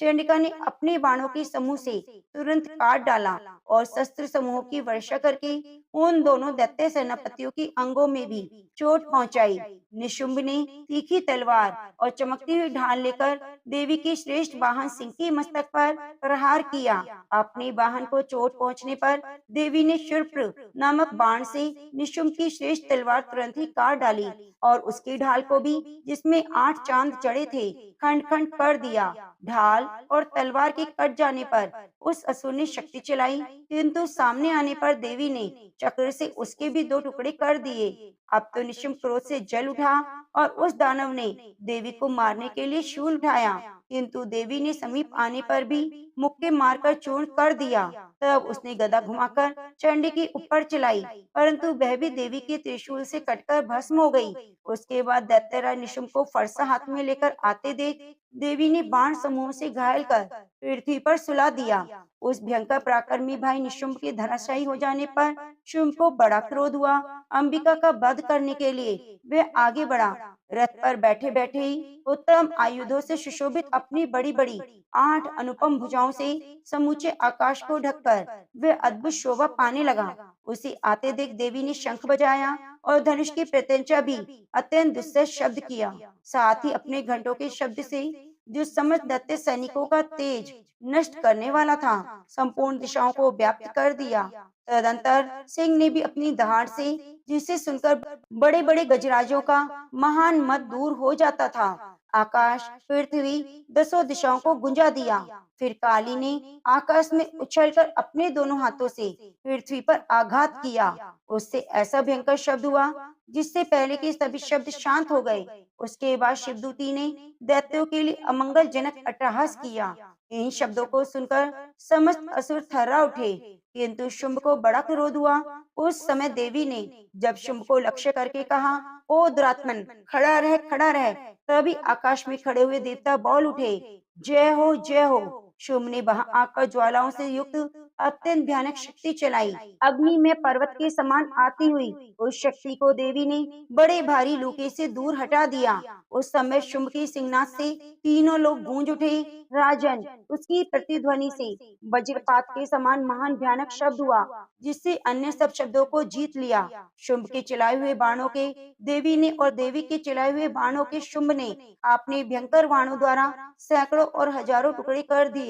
चंडिका ने अपने बाणों के समूह से तुरंत काट डाला और शस्त्र समूहों की वर्षा करके उन दोनों दैत्य सेनापतियों की अंगों में भी चोट पहुंचाई। निशुंभ ने तीखी तलवार और चमकती हुई ढाल लेकर देवी की श्रेष्ठ वाहन सिंह के मस्तक पर प्रहार किया। अपने वाहन को चोट पहुंचने पर देवी ने शूर्प नामक बाण से निशुंभ की श्रेष्ठ तलवार तुरंत ही काट डाली और उसकी ढाल को भी, जिसमें 8 चांद चढ़े थे, खंड खंड कर दिया। ढाल और तलवार के कट जाने पर उस असुर ने शक्ति चलाई, किंतु सामने आने पर देवी ने चक्र से उसके भी 2 टुकड़े कर दिए। अब तो निशुंभ क्रोध से जल उठा और उस दानव ने देवी को मारने के लिए शूल उठाया, किंतु देवी ने समीप आने पर भी मुक्के मारकर चूर्ण कर दिया। तब उसने गदा घुमाकर चंडी के ऊपर चलाई, परंतु वह भी देवी के त्रिशूल से कटकर भस्म हो गई। उसके बाद दैत्यराज निशुंभ को फरसा हाथ में लेकर आते देख देवी ने बाण समूह से घायल कर पृथ्वी पर सुला दिया। उस भयंकर पराक्रमी भाई निशुंभ के धराशायी हो जाने पर शुंभ को बड़ा क्रोध हुआ। अंबिका का वध करने के लिए वह आगे बढ़ा। रथ पर बैठे बैठे ही उत्तम आयुधों से सुशोभित अपनी बड़ी बड़ी 8 अनुपम भुजाओं से समूचे आकाश को ढककर वह अद्भुत शोभा पाने लगा। उसे आते देख देवी ने शंख बजाया और धनुष की प्रत्यंचा भी अत्यंत दुस्सह शब्द किया। साथ ही अपने घंटों के शब्द से जो समस्त दैत्य सैनिकों का तेज नष्ट करने वाला था, संपूर्ण दिशाओं को व्याप्त कर दिया। तदंतर सिंह ने भी अपनी दहाड़ से, जिसे सुनकर बड़े बड़े गजराजों का महान मद दूर हो जाता था, आकाश, पृथ्वी, 10 दिशाओं को गुंजा दिया। फिर काली ने आकाश में उछलकर अपने दोनों हाथों से पृथ्वी पर आघात किया। उससे ऐसा भयंकर शब्द हुआ, जिससे पहले के सभी शब्द शांत हो गए। उसके बाद शिवदूती ने दैत्यों के लिए अमंगलजनक अट्टहास किया। इन शब्दों को सुनकर समस्त असुर थर्रा उठे, किंतु शुंभ को बड़ा क्रोध हुआ। उस समय देवी ने जब शुंभ को लक्ष्य करके कहा, ओ दुरात्मन, खड़ा रह, खड़ा रह, तभी आकाश में खड़े हुए देवता बोल उठे, जय हो, जय हो। शुंभ ने वहां आकर ज्वालाओं से युक्त अत्यंत भयानक शक्ति चलाई। अग्नि में पर्वत के समान आती हुई उस शक्ति को देवी ने बड़े भारी लूके से दूर हटा दिया। उस समय शुंभ के सिंहनाद से तीनों लोग गूंज उठे। राजन, उसकी प्रतिध्वनि से वज्रपात के समान महान भयानक शब्द हुआ, जिससे अन्य सब शब्दों को जीत लिया। शुंभ के चलाए हुए बाणों के देवी ने और देवी के चलाए हुए बाणों के शुंभ ने अपने भयंकर बाणों द्वारा सैकड़ों और हजारों टुकड़े कर दिए।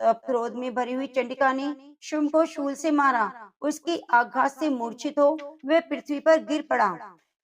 तब क्रोध में भरी हुई चंडिका ने शुंभ को शूल से मारा। उसके आघात से मूर्छित हो वह पृथ्वी पर गिर पड़ा।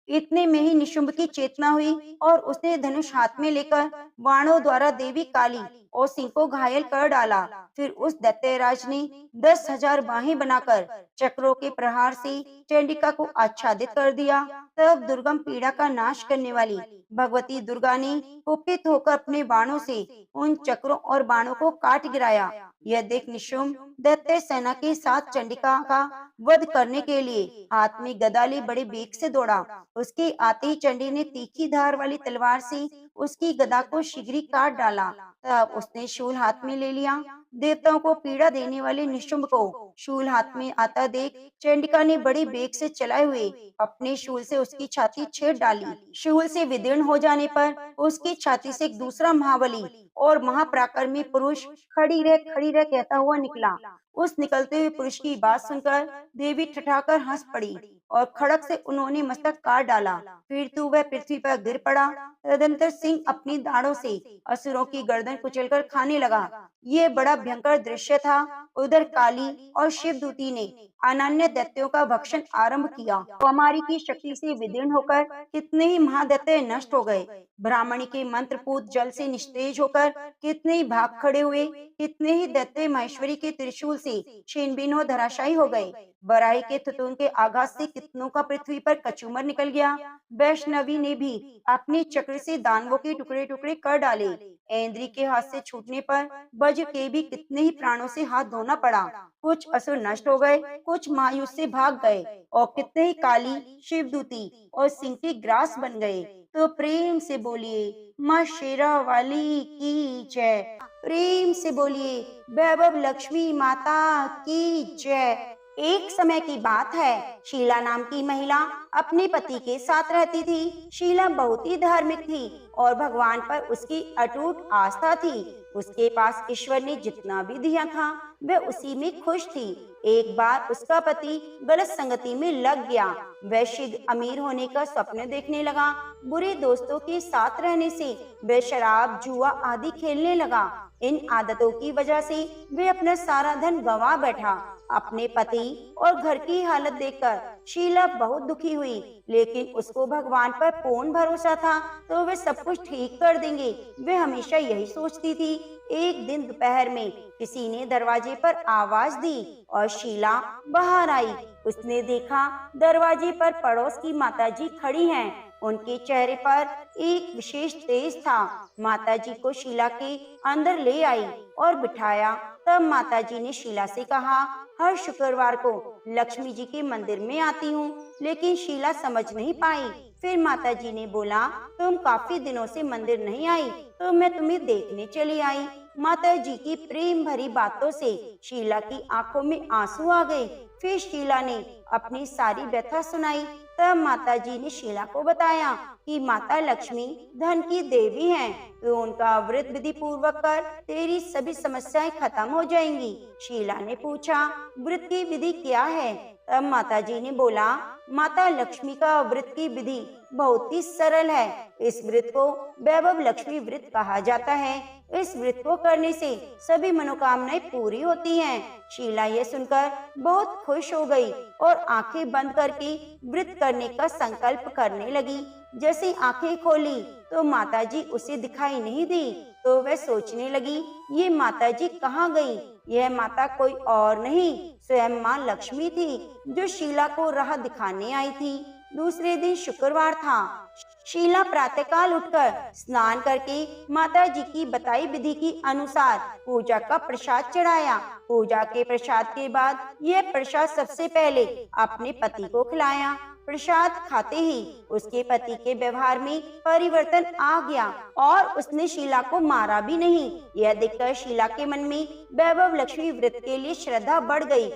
इतने में ही निशुंभ की चेतना हुई और उसने धनुष हाथ में लेकर बाणों द्वारा देवी काली और सिंह को घायल कर डाला। फिर उस दैत्यराज ने 10,000 बाहें बनाकर चक्रों के प्रहार से चंडिका को आच्छादित कर दिया। तब दुर्गम पीड़ा का नाश करने वाली भगवती दुर्गा ने कुपित होकर अपने बाणों से उन चक्रों और बाणों को काट गिराया। यह देख निशुंभ दैत्य सेना के साथ चंडिका का वध करने के लिए हाथ में गदा लिए बड़े वेग से दौड़ा। उसके आते ही चंडी ने तीखी धार वाली तलवार से उसकी गदा को शीघ्र काट डाला। तब उसने शूल हाथ में ले लिया। देवताओं को पीड़ा देने वाले निशुंभ को शूल हाथ में आता देख चंडिका ने बड़ी बेग से चलाए हुए अपने शूल से उसकी छाती छेद डाली। शूल से विदीर्ण हो जाने पर उसकी छाती से एक दूसरा महाबली और महापराक्रमी पुरुष खड़ी रह कहता हुआ निकला। उस निकलते हुए पुरुष की बात सुनकर देवी ठठाकर हंस पड़ी और खड़क से उन्होंने मस्तक काट डाला। फिर तो वह पृथ्वी पर गिर पड़ा। तदंतर सिंह अपनी दाढ़ों से असुरों की गर्दन कुचलकर खाने लगा। ये बड़ा भयंकर दृश्य था। उधर काली और शिवदूती ने अनन्य दैत्यों का भक्षण आरंभ किया। कौमारी की शक्ति से विदीर्ण होकर कितने ही महादैत्य नष्ट हो गए। ब्राह्मणी के मंत्रपूत जल से निस्तेज होकर कितने ही भाग खड़े हुए। कितने ही दैत्य महेश्वरी के त्रिशूल से छीन-बीन हो धराशायी हो गए। बराही के तुतुन के आघात से कितनों का पृथ्वी पर कचूमर निकल गया। वैष्णवी ने भी अपने चक्र से दानवों के टुकड़े टुकड़े कर डाले। ऐन्द्री के हाथ से छूटने पर वज्र के भी कितने ही प्राणों से हाथ धोना पड़ा। कुछ असुर नष्ट हो गए, कुछ मायूस से भाग गए और कितने ही काली, शिवदूती और सिंह के ग्रास बन गए। तो प्रेम से बोलिए माँ शेरा वाली की जय। प्रेम से बोलिए वैभव लक्ष्मी माता की जय। एक समय की बात है, शीला नाम की महिला अपने पति के साथ रहती थी। शीला बहुत ही धार्मिक थी और भगवान पर उसकी अटूट आस्था थी। उसके पास ईश्वर ने जितना भी दिया था वह उसी में खुश थी। एक बार उसका पति गलत संगति में लग गया। वह शीघ्र अमीर होने का स्वप्न देखने लगा। बुरे दोस्तों के साथ रहने से वह शराब, जुआ आदि खेलने लगा। इन आदतों की वजह से वह अपना सारा धन गंवा बैठा। अपने पति और घर की हालत देखकर शीला बहुत दुखी हुई, लेकिन उसको भगवान पर पूर्ण भरोसा था तो वे सब कुछ ठीक कर देंगे। वे हमेशा यही सोचती थी। एक दिन दोपहर में किसी ने दरवाजे पर आवाज दी और शीला बाहर आई। उसने देखा दरवाजे पर पड़ोस की माताजी खड़ी हैं। उनके चेहरे पर एक विशेष तेज था। माताजी को शीला के अंदर ले आई और बिठाया। तब माताजी ने शीला से कहा, हर शुक्रवार को लक्ष्मी जी के मंदिर में आती हूँ, लेकिन शीला समझ नहीं पाई। फिर माताजी ने बोला, तुम काफी दिनों से मंदिर नहीं आई तो मैं तुम्हें देखने चली आई। माताजी की प्रेम भरी बातों से शीला की आंखों में आंसू आ गए। फिर शीला ने अपनी सारी व्यथा सुनाई। तब माताजी ने शीला को बताया कि माता लक्ष्मी धन की देवी हैं, तो उनका व्रत विधि पूर्वक कर तेरी सभी समस्याएं खत्म हो जाएंगी। शीला ने पूछा, व्रत की विधि क्या है? तब माताजी ने बोला, माता लक्ष्मी का व्रत की विधि बहुत ही सरल है। इस व्रत को वैभव लक्ष्मी व्रत कहा जाता है। इस व्रत को करने से सभी मनोकामनाएं पूरी होती हैं। शीला यह सुनकर बहुत खुश हो गई और आंखें बंद करके व्रत करने का संकल्प करने लगी। जैसे आंखें खोली तो माताजी उसे दिखाई नहीं दी, तो वह सोचने लगी, ये माताजी कहाँ गई? यह माता कोई और नहीं, स्वयं माँ लक्ष्मी थी, जो शीला को राह दिखाने आई थी। दूसरे दिन शुक्रवार था। शीला प्रातःकाल उठकर स्नान करके माता जी की बताई विधि के अनुसार पूजा का प्रसाद चढ़ाया। पूजा के प्रसाद के बाद यह प्रसाद सबसे पहले अपने पति को खिलाया। प्रसाद खाते ही उसके पति के व्यवहार में परिवर्तन आ गया और उसने शीला को मारा भी नहीं। यह देखकर शीला के मन में वैभव लक्ष्मी व्रत के लिए श्रद्धा बढ़ गई।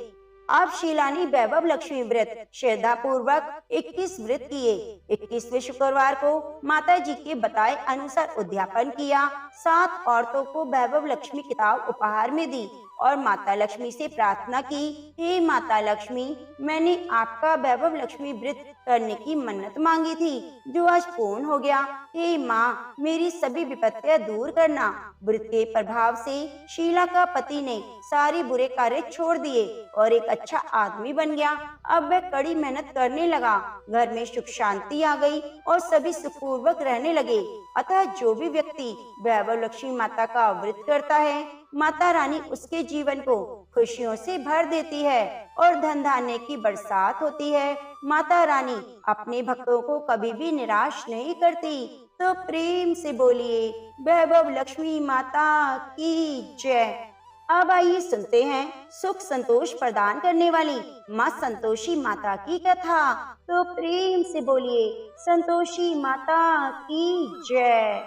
अब शीला ने वैभव लक्ष्मी व्रत श्रद्धा पूर्वक 21 व्रत किए। 21वें शुक्रवार को माता जी के बताए अनुसार उद्यापन किया। 7 औरतों को वैभव लक्ष्मी किताब उपहार में दी और माता लक्ष्मी से प्रार्थना की, हे माता लक्ष्मी, मैंने आपका वैभव लक्ष्मी व्रत करने की मन्नत मांगी थी, जो आज पूर्ण हो गया। हे माँ, मेरी सभी विपत्तियां दूर करना। व्रत के प्रभाव से शीला का पति ने सारे बुरे कार्य छोड़ दिए और एक अच्छा आदमी बन गया। अब वह कड़ी मेहनत करने लगा। घर में सुख शांति आ गई और सभी सुखपूर्वक रहने लगे। अतः जो भी व्यक्ति वैभव लक्ष्मी माता का व्रत करता है, माता रानी उसके जीवन को खुशियों से भर देती है और धन धान्य की बरसात होती है। माता रानी अपने भक्तों को कभी भी निराश नहीं करती। तो प्रेम से बोलिए, वैभव लक्ष्मी माता की जय। अब आइए सुनते हैं सुख संतोष प्रदान करने वाली माँ संतोषी माता की कथा। तो प्रेम से बोलिए, संतोषी माता की जय।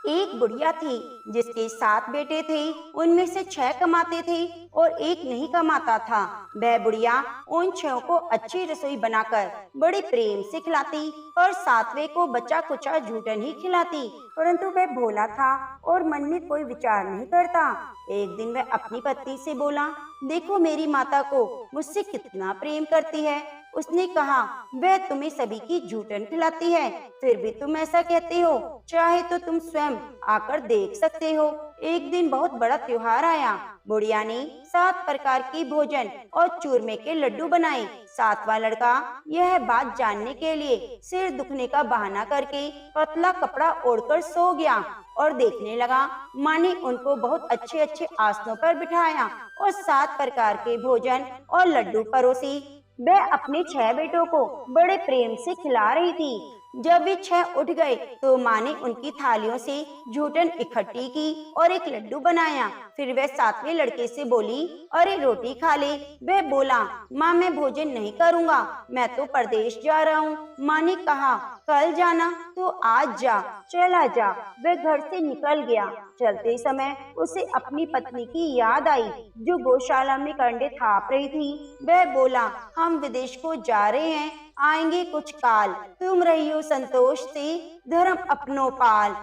एक बुढ़िया थी जिसके 7 बेटे थे। उनमें से 6 कमाते थे और एक नहीं कमाता था। वह बुढ़िया उन 6 को अच्छी रसोई बनाकर बड़े प्रेम से खिलाती और 7वें को बचा कुचा झूठन ही खिलाती, परंतु वह भोला था और मन में कोई विचार नहीं करता। एक दिन वह अपनी पत्नी से बोला, देखो मेरी माता को मुझसे कितना प्रेम करती है। उसने कहा, वह तुम्हें सभी की झूठन खिलाती है, फिर भी तुम ऐसा कहते हो। चाहे तो तुम स्वयं आकर देख सकते हो। एक दिन बहुत बड़ा त्योहार आया। बुढ़िया ने 7 प्रकार के भोजन और चूरमे के लड्डू बनाए। 7वां लड़का यह बात जानने के लिए सिर दुखने का बहाना करके पतला कपड़ा ओढ़कर सो गया और देखने लगा। माँ ने उनको बहुत अच्छे अच्छे आसनों पर बिठाया और 7 प्रकार के भोजन और लड्डू परोसी। वह अपने 6 बेटों को बड़े प्रेम से खिला रही थी। जब वे 6 उठ गए तो माँ ने उनकी थालियों से झूठन इकट्ठी की और एक लड्डू बनाया। फिर वह 7वें लड़के से बोली, अरे रोटी खा ले। वह बोला, माँ मैं भोजन नहीं करूँगा, मैं तो परदेश जा रहा हूँ। माँ ने कहा, कल जाना तो आज जा, चला जा। वह घर से निकल गया। चलते समय उसे अपनी पत्नी की याद आई, जो गौशाला में कंडे थाप रही थी। वह बोला, हम विदेश को जा रहे हैं, आएंगे कुछ काल, तुम रहियो संतोष से, धर्म अपनो पाल।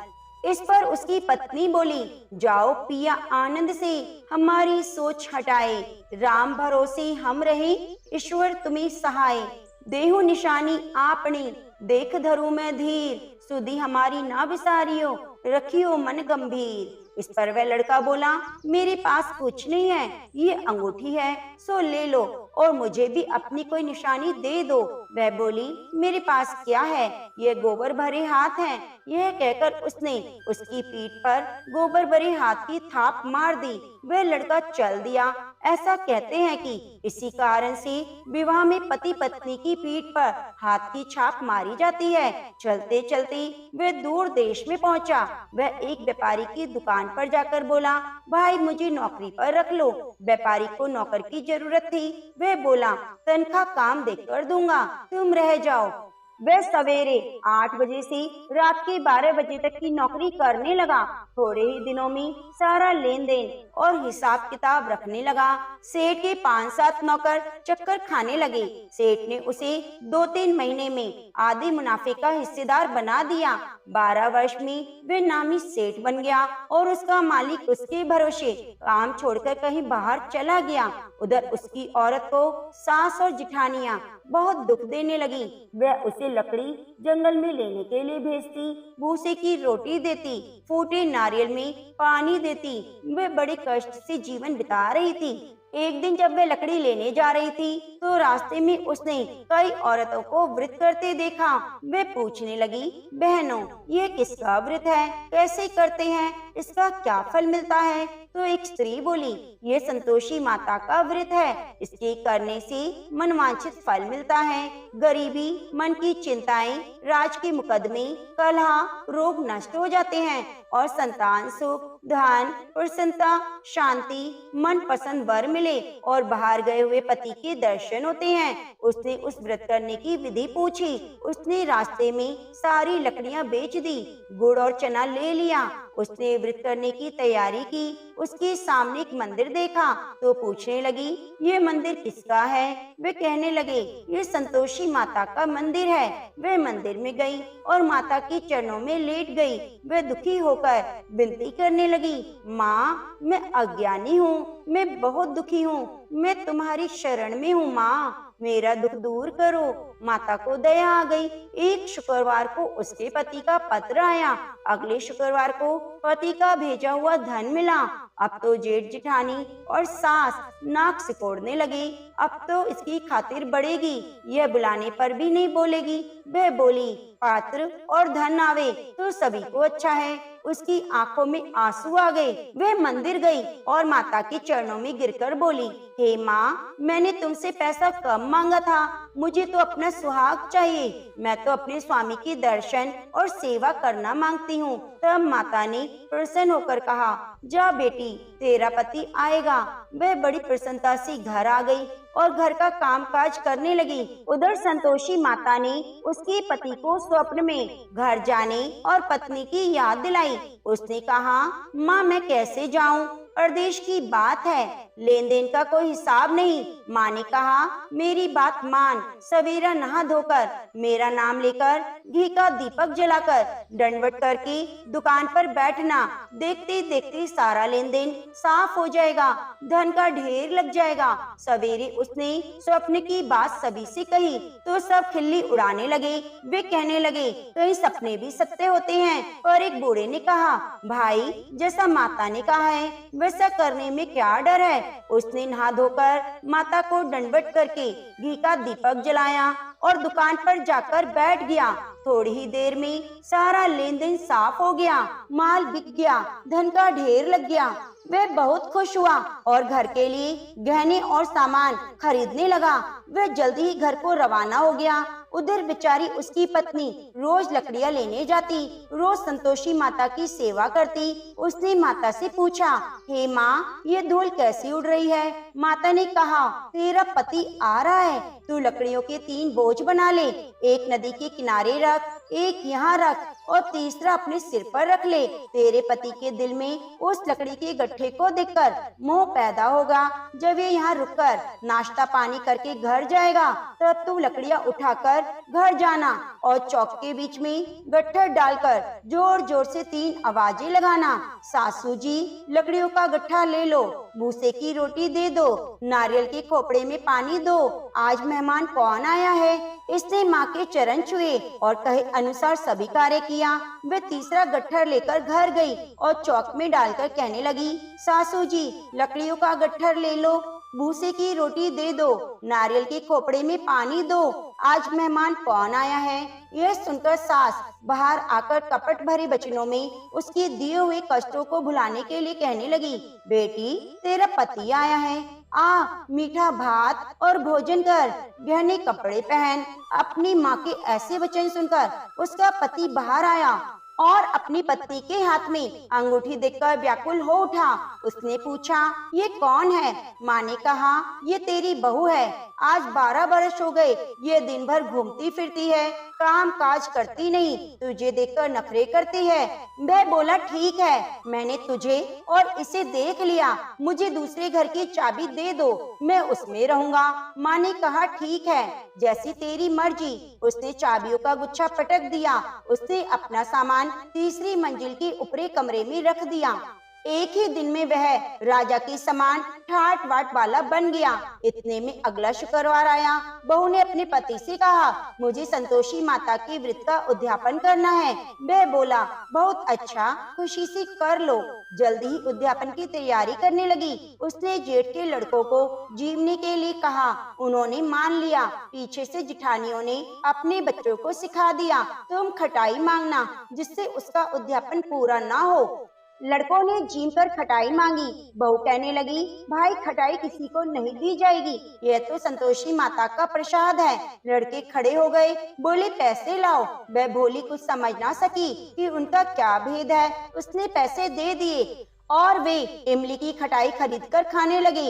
इस पर उसकी पत्नी बोली, जाओ पिया आनंद से, हमारी सोच हटाए, राम भरोसे हम रहे, ईश्वर तुम्हें सहाय। देहु निशानी आपनी, देख धरू में धीर, सुधी हमारी ना विसारियो, रखियो मन गंभीर। इस पर वह लड़का बोला, मेरे पास कुछ नहीं है, ये अंगूठी है, सो ले लो और मुझे भी अपनी कोई निशानी दे दो। वह बोली, मेरे पास क्या है, ये गोबर भरे हाथ हैं। यह कहकर उसने उसकी पीठ पर गोबर भरे हाथ की थाप मार दी। वह लड़का चल दिया। ऐसा कहते हैं कि इसी कारण से विवाह में पति पत्नी की पीठ पर हाथ की छाप मारी जाती है। चलते चलते वह दूर देश में पहुंचा। वह एक व्यापारी की दुकान पर जाकर बोला, भाई मुझे नौकरी पर रख लो। व्यापारी को नौकर की जरूरत थी। वह बोला, तनख्वाह काम देकर दूंगा, तुम रह जाओ। वह सवेरे 8 बजे से रात के 12 बजे तक की नौकरी करने लगा। थोड़े ही दिनों में सारा लेन देन और हिसाब किताब रखने लगा। सेठ के 5-7 नौकर चक्कर खाने लगे। सेठ ने उसे 2-3 महीने में आधे मुनाफे का हिस्सेदार बना दिया। 12 वर्ष में वह नामी सेठ बन गया और उसका मालिक उसके भरोसे काम छोड़कर कहीं बाहर चला गया। उधर उसकी औरत को सास और जिठानियां बहुत दुख देने लगी। वह उसे लकड़ी जंगल में लेने के लिए भेजती, भूसे की रोटी देती, फूटे नारियल में पानी देती। वह बड़े कष्ट से जीवन बिता रही थी। एक दिन जब वह लकड़ी लेने जा रही थी तो रास्ते में उसने कई औरतों को व्रत करते देखा। वह पूछने लगी, बहनों ये किसका व्रत है, कैसे करते हैं, इसका क्या फल मिलता है? तो एक स्त्री बोली, ये संतोषी माता का व्रत है, इसके करने से मनवांछित फल मिलता है। गरीबी, मन की चिंताएं, राज के मुकदमे, कलह, रोग नष्ट हो जाते हैं और संतान सुख, धन, प्रसन्नता, शांति, मन पसंद वर मिले और बाहर गए हुए पति के दर्शन होते हैं। उसने उस व्रत करने की विधि पूछी। उसने रास्ते में सारी लकड़ियां बेच दी, गुड़ और चना ले लिया उसने व्रत करने की तैयारी की। उसके सामने एक मंदिर देखा तो पूछने लगी, ये मंदिर किसका है? वे कहने लगे, ये संतोषी माता का मंदिर है। वे मंदिर में गई और माता के चरणों में लेट गई। वे दुखी होकर विनती करने लगी, माँ, मैं अज्ञानी हूँ, मैं बहुत दुखी हूँ, मैं तुम्हारी शरण में हूँ माँ, मेरा दुख दूर करो। माता को दया आ गई। एक शुक्रवार को उसके पति का पत्र आया, अगले शुक्रवार को पति का भेजा हुआ धन मिला। अब तो जेठ जिठानी और सास नाक सिकोड़ने लगी। अब तो इसकी खातिर बढ़ेगी, यह बुलाने पर भी नहीं बोलेगी। वह बोली, पात्र और धन आवे तो सभी को अच्छा है। उसकी आंखों में आंसू आ गए। वह मंदिर गई और माता के चरणों में गिरकर बोली, हे माँ, मैंने तुमसे पैसा कम मांगा था, मुझे तो अपना सुहाग चाहिए। मैं तो अपने स्वामी की दर्शन और सेवा करना मांगती हूँ। तब माता ने प्रसन्न होकर कहा, जा बेटी, तेरा पति आएगा। वह बड़ी प्रसन्नता से घर आ गई और घर का काम काज करने लगी। उधर संतोषी माता ने उसके पति को स्वप्न में घर जाने और पत्नी की याद दिलाई। उसने कहा, माँ, मैं कैसे जाऊँ? परदेश की बात है, लेन देन का कोई हिसाब नहीं। माँ ने कहा, मेरी बात मान, सवेरा नहा धोकर मेरा नाम लेकर घी का दीपक जलाकर दंडवत करके दुकान पर बैठना। देखते देखते सारा लेन देन साफ हो जाएगा, धन का ढेर लग जाएगा। सवेरे उसने स्वप्न की बात सभी से कही तो सब खिल्ली उड़ाने लगे। वे कहने लगे, कई सपने भी सत्य होते हैं। पर एक बूढ़े ने कहा, भाई, जैसा माता ने कहा है वैसा करने में क्या डर है? उसने नहा धोकर माता को दंडवत करके घी का दीपक जलाया और दुकान पर जाकर बैठ गया। थोड़ी ही देर में सारा लेन देन साफ हो गया, माल बिक गया, धन का ढेर लग गया। वह बहुत खुश हुआ और घर के लिए गहने और सामान खरीदने लगा। वह जल्दी ही घर को रवाना हो गया। उधर बेचारी उसकी पत्नी रोज लकड़ियां लेने जाती, रोज संतोषी माता की सेवा करती। उसने माता से पूछा, हे माँ, ये धूल कैसी उड़ रही है? माता ने कहा, तेरा पति आ रहा है, तू लकड़ियों के 3 बोझ बना ले। एक नदी के किनारे रख, एक यहाँ रख और तीसरा अपने सिर पर रख ले। तेरे पति के दिल में उस लकड़ी के गट्ठे को देखकर मोह पैदा होगा। जब ये यहाँ रुककर नाश्ता पानी करके घर जाएगा, तब तू लकड़ियाँ उठाकर घर जाना और चौक के बीच में गट्ठर डालकर जोर जोर से 3 आवाजें लगाना। सासू जी, लकड़ियों का गट्ठा ले लो, भूसे की रोटी दे दो, नारियल के खोपड़े में पानी दो, आज मेहमान कौन आया है? इसने माँ के चरण छुए और कहे अनुसार सभी कार्य किया। वे तीसरा गट्ठर लेकर घर गई और चौक में डालकर कहने लगी, सासू जी, लकड़ियों का गट्ठर ले लो, भूसे की रोटी दे दो, नारियल के खोपड़े में पानी दो, आज मेहमान कौन आया है? यह सुनकर सास बाहर आकर कपट भरे वचनों में उसके दिए हुए कष्टों को भुलाने के लिए कहने लगी, बेटी, तेरा पति आया है, आ मीठा भात और भोजन कर, गहने कपड़े पहन। अपनी माँ के ऐसे वचन सुनकर उसका पति बाहर आया और अपनी पत्नी के हाथ में अंगूठी देखकर व्याकुल हो उठा। उसने पूछा, ये कौन है? माँ ने कहा, ये तेरी बहू है, आज 12 वर्ष हो गए, ये दिन भर घूमती फिरती है, काम काज करती नहीं, तुझे देखकर नखरे करती है। वह बोला, ठीक है, मैंने तुझे और इसे देख लिया, मुझे दूसरे घर की चाबी दे दो, मैं उसमें रहूंगा। माँ ने कहा, ठीक है, जैसी तेरी मर्जी। उसने चाबियों का गुच्छा पटक दिया। उसने अपना सामान तीसरी मंजिल के ऊपरी कमरे में रख दिया। एक ही दिन में वह राजा के समान ठाट बाट वाला बन गया। इतने में अगला शुक्रवार आया। बहू ने अपने पति से कहा, मुझे संतोषी माता के व्रत का उद्यापन करना है। वह बोला, बहुत अच्छा, खुशी से कर लो। जल्दी ही उद्यापन की तैयारी करने लगी। उसने जेठ के लड़कों को जीवने के लिए कहा, उन्होंने मान लिया। पीछे से जिठानियों ने अपने बच्चों को सिखा दिया, तुम खटाई मांगना जिससे उसका उद्यापन पूरा ना हो। लड़कों ने जीम कर खटाई मांगी। बहू कहने लगी, भाई, खटाई किसी को नहीं दी जाएगी, यह तो संतोषी माता का प्रसाद है। लड़के खड़े हो गए, बोले, पैसे लाओ। वह भोली कुछ समझ ना सकी कि उनका क्या भेद है। उसने पैसे दे दिए और वे इमली की खटाई खरीद कर खाने लगे।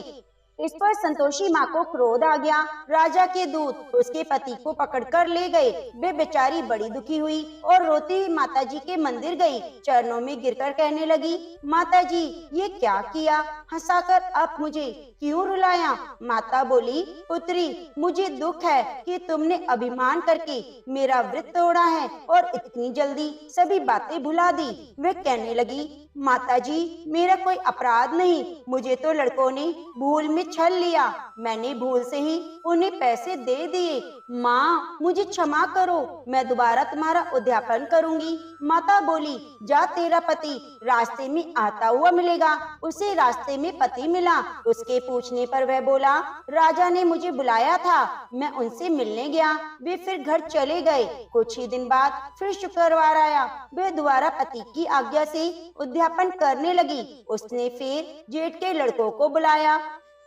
इस पर संतोषी माँ को क्रोध आ गया। राजा के दूत उसके पति को पकड़कर ले गए। वे बेचारी बड़ी दुखी हुई और रोती हुई माता जी के मंदिर गई। चरणों में गिरकर कहने लगी, माता जी ये क्या किया, हंसाकर आप मुझे क्यों रुलाया। माता बोली, पुत्री मुझे दुख है कि तुमने अभिमान करके मेरा व्रत तोड़ा है और इतनी जल्दी सभी बातें भुला दी। वे कहने लगी, माता जी मेरा कोई अपराध नहीं, मुझे तो लड़कों ने भूल में छल लिया, मैंने भूल से ही उन्हें पैसे दे दिए। माँ मुझे क्षमा करो, मैं दोबारा तुम्हारा उद्यापन करूंगी। माता बोली, जा तेरा पति रास्ते में आता हुआ मिलेगा। उसे रास्ते में पति मिला। उसके पूछने पर वह बोला, राजा ने मुझे बुलाया था, मैं उनसे मिलने गया। वे फिर घर चले गए। कुछ ही दिन बाद फिर शुक्रवार आया। वे दोबारा पति की आज्ञा से उद्यापन करने लगी। उसने फिर जेठ के लड़कों को बुलाया।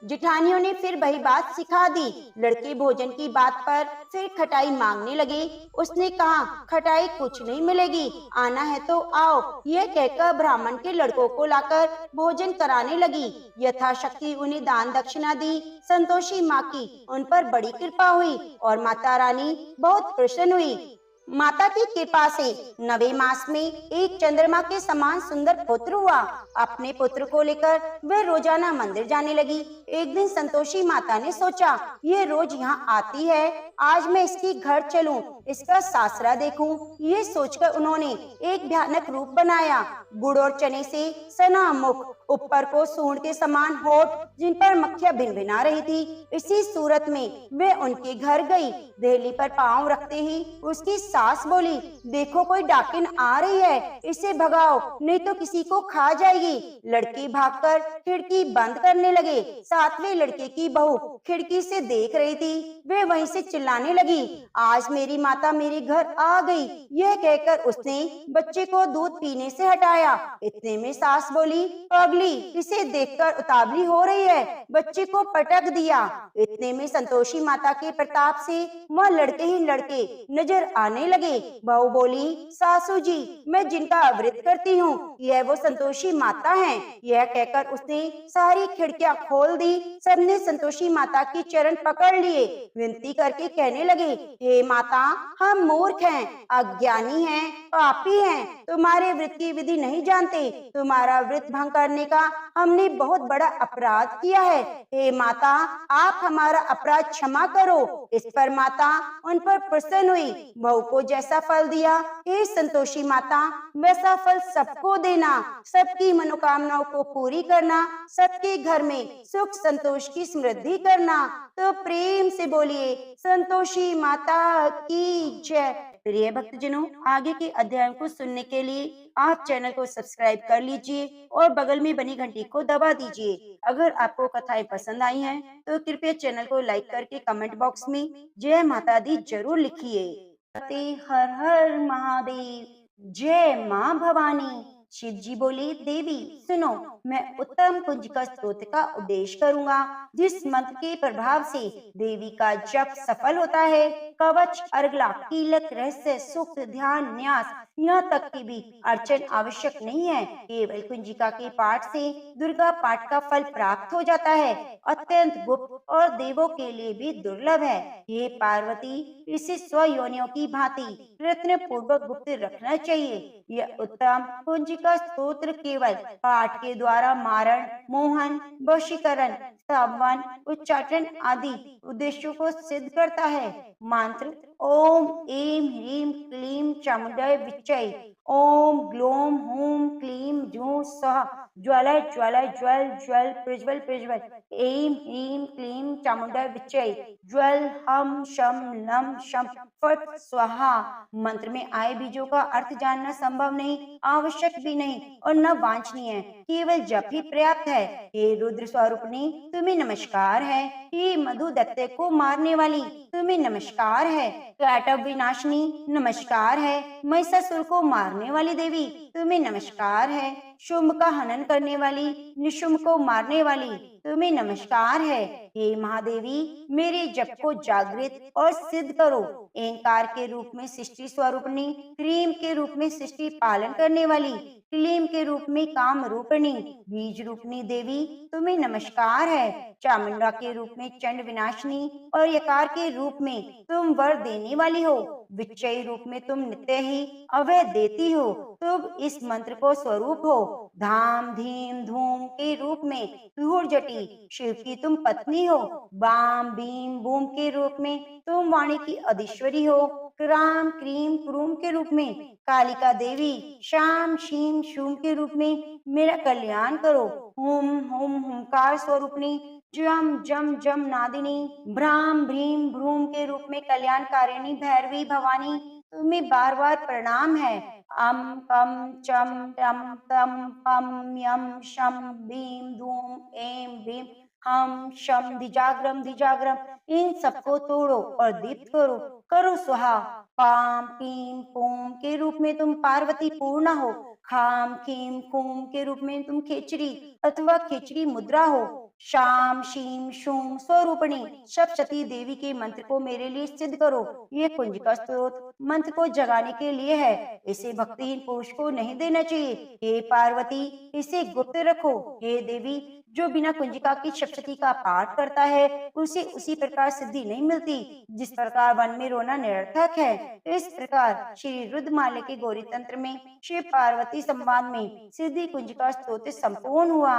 जिठानियों ने फिर वही बात सिखा दी। लड़के भोजन की बात पर फिर खटाई मांगने लगे। उसने कहा, खटाई कुछ नहीं मिलेगी, आना है तो आओ। यह कहकर ब्राह्मण के लड़कों को लाकर भोजन कराने लगी। यथाशक्ति उन्हें दान दक्षिणा दी। संतोषी माँ की उन पर बड़ी कृपा हुई और माता रानी बहुत प्रसन्न हुई। माता की कृपा से 9वें मास में एक चंद्रमा के समान सुंदर पुत्र हुआ। अपने पुत्र को लेकर वह रोजाना मंदिर जाने लगी। एक दिन संतोषी माता ने सोचा, ये रोज यहाँ आती है, आज मैं इसके घर चलूं, इसका सासरा देखूं। ये सोचकर उन्होंने एक भयानक रूप बनाया। गुड़ और चने से सना मुख, ऊपर को सूंड के समान होठ, जिन पर मक्खियां भिनभिना रही थी। इसी सूरत में वे उनके घर गई। देहली पर पांव रखते ही उसकी सास बोली, देखो कोई डाकिन आ रही है, इसे भगाओ नहीं तो किसी को खा जाएगी। लड़के भागकर खिड़की बंद करने लगे। 7वें लड़के की बहू खिड़की से देख रही थी। वे वहीं से चिल्लाने लगी, आज मेरी माता मेरे घर आ गई। यह कहकर उसने बच्चे को दूध पीने से हटाया। इतने में सास बोली, पगली इसे देखकर उतावली हो रही है, बच्चे को पटक दिया। इतने में संतोषी माता के प्रताप से वह लड़के ही लड़के नजर आने लगे। बहू बोली, सासू जी मैं जिनका व्रत करती हूँ यह वो संतोषी माता हैं। यह कहकर उसने सारी खिड़कियां खोल दी। सबने संतोषी माता की चरण पकड़ लिए। विनती करके कहने लगे, हे माता हम मूर्ख हैं, अज्ञानी हैं, पापी हैं, तुम्हारे व्रत की विधि नहीं जानते। तुम्हारा व्रत भंग करने का हमने बहुत बड़ा अपराध किया है। हे माता आप हमारा अपराध क्षमा करो। इस पर माता उन पर प्रसन्न हुई। बहू को जैसा फल दिया, हे संतोषी माता वैसा फल सबको देना, सबकी मनोकामनाओं को पूरी करना, सबके घर में सुख संतोष की समृद्धि करना। तो प्रेम से बोलिए संतोषी माता की जय। प्रिय भक्तजनों, आगे के अध्याय को सुनने के लिए आप चैनल को सब्सक्राइब कर लीजिए और बगल में बनी घंटी को दबा दीजिए। अगर आपको कथाएं पसंद आई हैं, तो कृपया चैनल को लाइक करके कमेंट बॉक्स में जय माता दी जरूर लिखिए। हर हर महादेव, जय माँ भवानी। शिव जी बोले, देवी सुनो, मैं उत्तम कुंजिका स्तोत्र का उपदेश करूंगा, जिस मंत्र के प्रभाव से देवी का जप सफल होता है। कवच, अर्गला, कीलक, रहस्य, सूक्त, ध्यान, न्यास, यहाँ तक की भी अर्चन आवश्यक नहीं है। केवल कुंजिका के पाठ से दुर्गा पाठ का फल प्राप्त हो जाता है। अत्यंत गुप्त और देवों के लिए भी दुर्लभ है। हे पार्वती, इसे स्वयोनियों की भांति प्रयत्न पूर्वक गुप्त रखना चाहिए। यह उत्तम कुंजिका स्तोत्र केवल पाठ के द्वारा मारण, मोहन, वशीकरण, स्तवन, उच्चाटन आदि उद्देश्यों को सिद्ध करता है। मंत्र ओम ऐं ह्रीं क्लीं चामुंडाय विच्चै, ओम ग्लोम हूं क्लीं जूं सः ज्वालाय ज्वालाय ज्वल ज्वल प्रज्वल प्रज्वल, ऐं ह्रीं क्लीं चामुंडाय विच्चै, ज्वल हम शम लम शम फट स्वाहा। मंत्र में आए बीजों का अर्थ जानना संभव नहीं, आवश्यक भी नहीं और न वांछनीय है, केवल जप ही पर्याप्त है। हे रुद्र स्वरूपनी तुम्हें नमस्कार है। हे मधु दैत्य को मारने वाली तुम्हें नमस्कार है। कैटव विनाशिनी नमस्कार है। महिषासुर को मारने वाली देवी तुम्हें नमस्कार है। शुंभ का हनन करने वाली, निशुंभ को मारने वाली, तुम्हें नमस्कार है। हे महादेवी, मेरे जप को जागृत और सिद्ध करो। एंकार के रूप में सृष्टि स्वरूपणी, क्रीम के रूप में सृष्टि पालन करने वाली, क्लीम के रूप में काम रूपणी, बीज रूपणी देवी, तुम्हें नमस्कार है। चामुंडा के रूप में चंड विनाशिनी और यकार के रूप में तुम वर देने वाली हो। विचय रूप में तुम नित्य ही अभय देती हो। तुम इस मंत्र को स्वरूप हो। धाम धीम धूम के रूप में तुहुर जटी, शिव की तुम पत्नी हो। बाम भीम बूम के रूप में तुम वाणी की अधीश्वरी हो। क्राम क्रीम क्रूम के रूप में कालिका देवी, शाम शीम शूम के रूप में मेरा कल्याण करो। हुम हुम हुंकार स्वरूपणी, जम जम जम नादिनी, भ्राम भ्रीम भ्रूम के रूप में कल्याणकारिणी भैरवी भवानी, तुम्हें बार बार प्रणाम है। अम कम चम टम तम पम यम शम भीम धूम एम भीम हम शम धिजाग्रम धिजाग्रम, इन सबको तोड़ो और दीप्त करो। करो स्वाहा। पाम पीम पोम के रूप में तुम पार्वती पूर्णा हो। खाम खीम खूम के रूप में तुम खेचरी अथवा खेचरी मुद्रा हो। शाम शीम शूम स्वरूपणी सप्तशती देवी के मंत्र को मेरे लिए सिद्ध करो। ये कुंजिका स्त्रोत मंत्र को जगाने के लिए है, इसे भक्तिहीन पुरुष को नहीं देना चाहिए। हे पार्वती, इसे गुप्त रखो। हे देवी, जो बिना कुंजिका की सप्तशती का पाठ करता है उसे उसी प्रकार सिद्धि नहीं मिलती जिस प्रकार वन में रोना निरर्थक है। इस प्रकार श्री रुद्रमाला के गौरी तंत्र में शिव पार्वती संवाद में सिद्धि कुंजिका स्तोत्र संपूर्ण हुआ।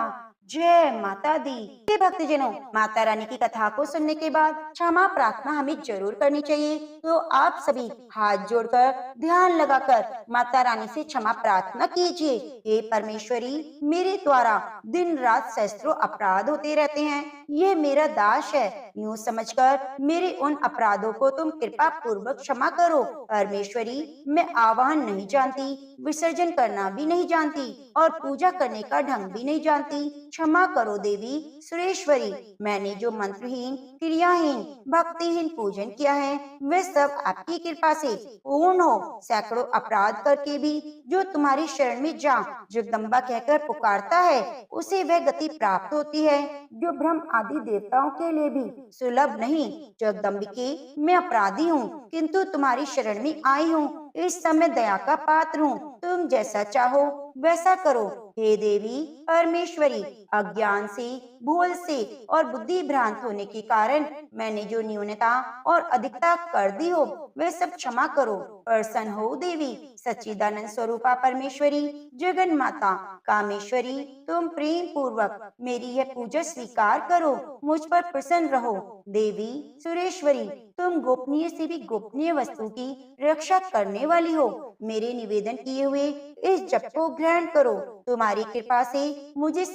जय माता दी। हे भक्तजनों, माता रानी की कथा को सुनने के बाद क्षमा प्रार्थना हमें जरूर करनी चाहिए। तो आप सभी हाथ जोड़कर ध्यान लगाकर माता रानी से क्षमा प्रार्थना कीजिए। हे परमेश्वरी, मेरे द्वारा दिन रात सहस्त्रों अपराध होते रहते हैं, ये मेरा दास है, यूं समझकर मेरे उन अपराधों को तुम कृपा पूर्वक क्षमा करो। परमेश्वरी, मैं आवाहन नहीं जानती, विसर्जन करना भी नहीं जानती और पूजा करने का ढंग भी नहीं जानती। क्षमा करो देवी सुरेश्वरी, मैंने जो मंत्रहीन, क्रियाहीन, भक्तिहीन पूजन किया है वे सब आपकी कृपा से पूर्ण हो। सैकड़ों अपराध करके भी जो तुम्हारी शरण में जा जगदम्बा कहकर पुकारता है उसे वह गति प्राप्त होती है जो ब्रह्म आदि देवताओं के लिए भी सुलभ नहीं। जगदम्बिके, मैं अपराधी हूँ किंतु तुम्हारी शरण में आई हूँ। इस समय दया का पात्र हूँ, तुम जैसा चाहो वैसा करो। हे देवी परमेश्वरी, अज्ञान से, भूल से और बुद्धि भ्रांत होने के कारण मैंने जो न्यूनता और अधिकता कर दी हो वे सब क्षमा करो। प्रसन्न हो देवी सच्चिदानंद स्वरूपा परमेश्वरी, जगन माता कामेश्वरी, तुम प्रेम पूर्वक मेरी यह पूजा स्वीकार करो, मुझ पर प्रसन्न रहो। देवी सुरेश्वरी, तुम गोपनीय से भी गोपनीय वस्तु की रक्षा करने वाली हो। मेरे निवेदन किए हुए इस जप को ग्रहण करो। तुम्हारी कृपा से मुझे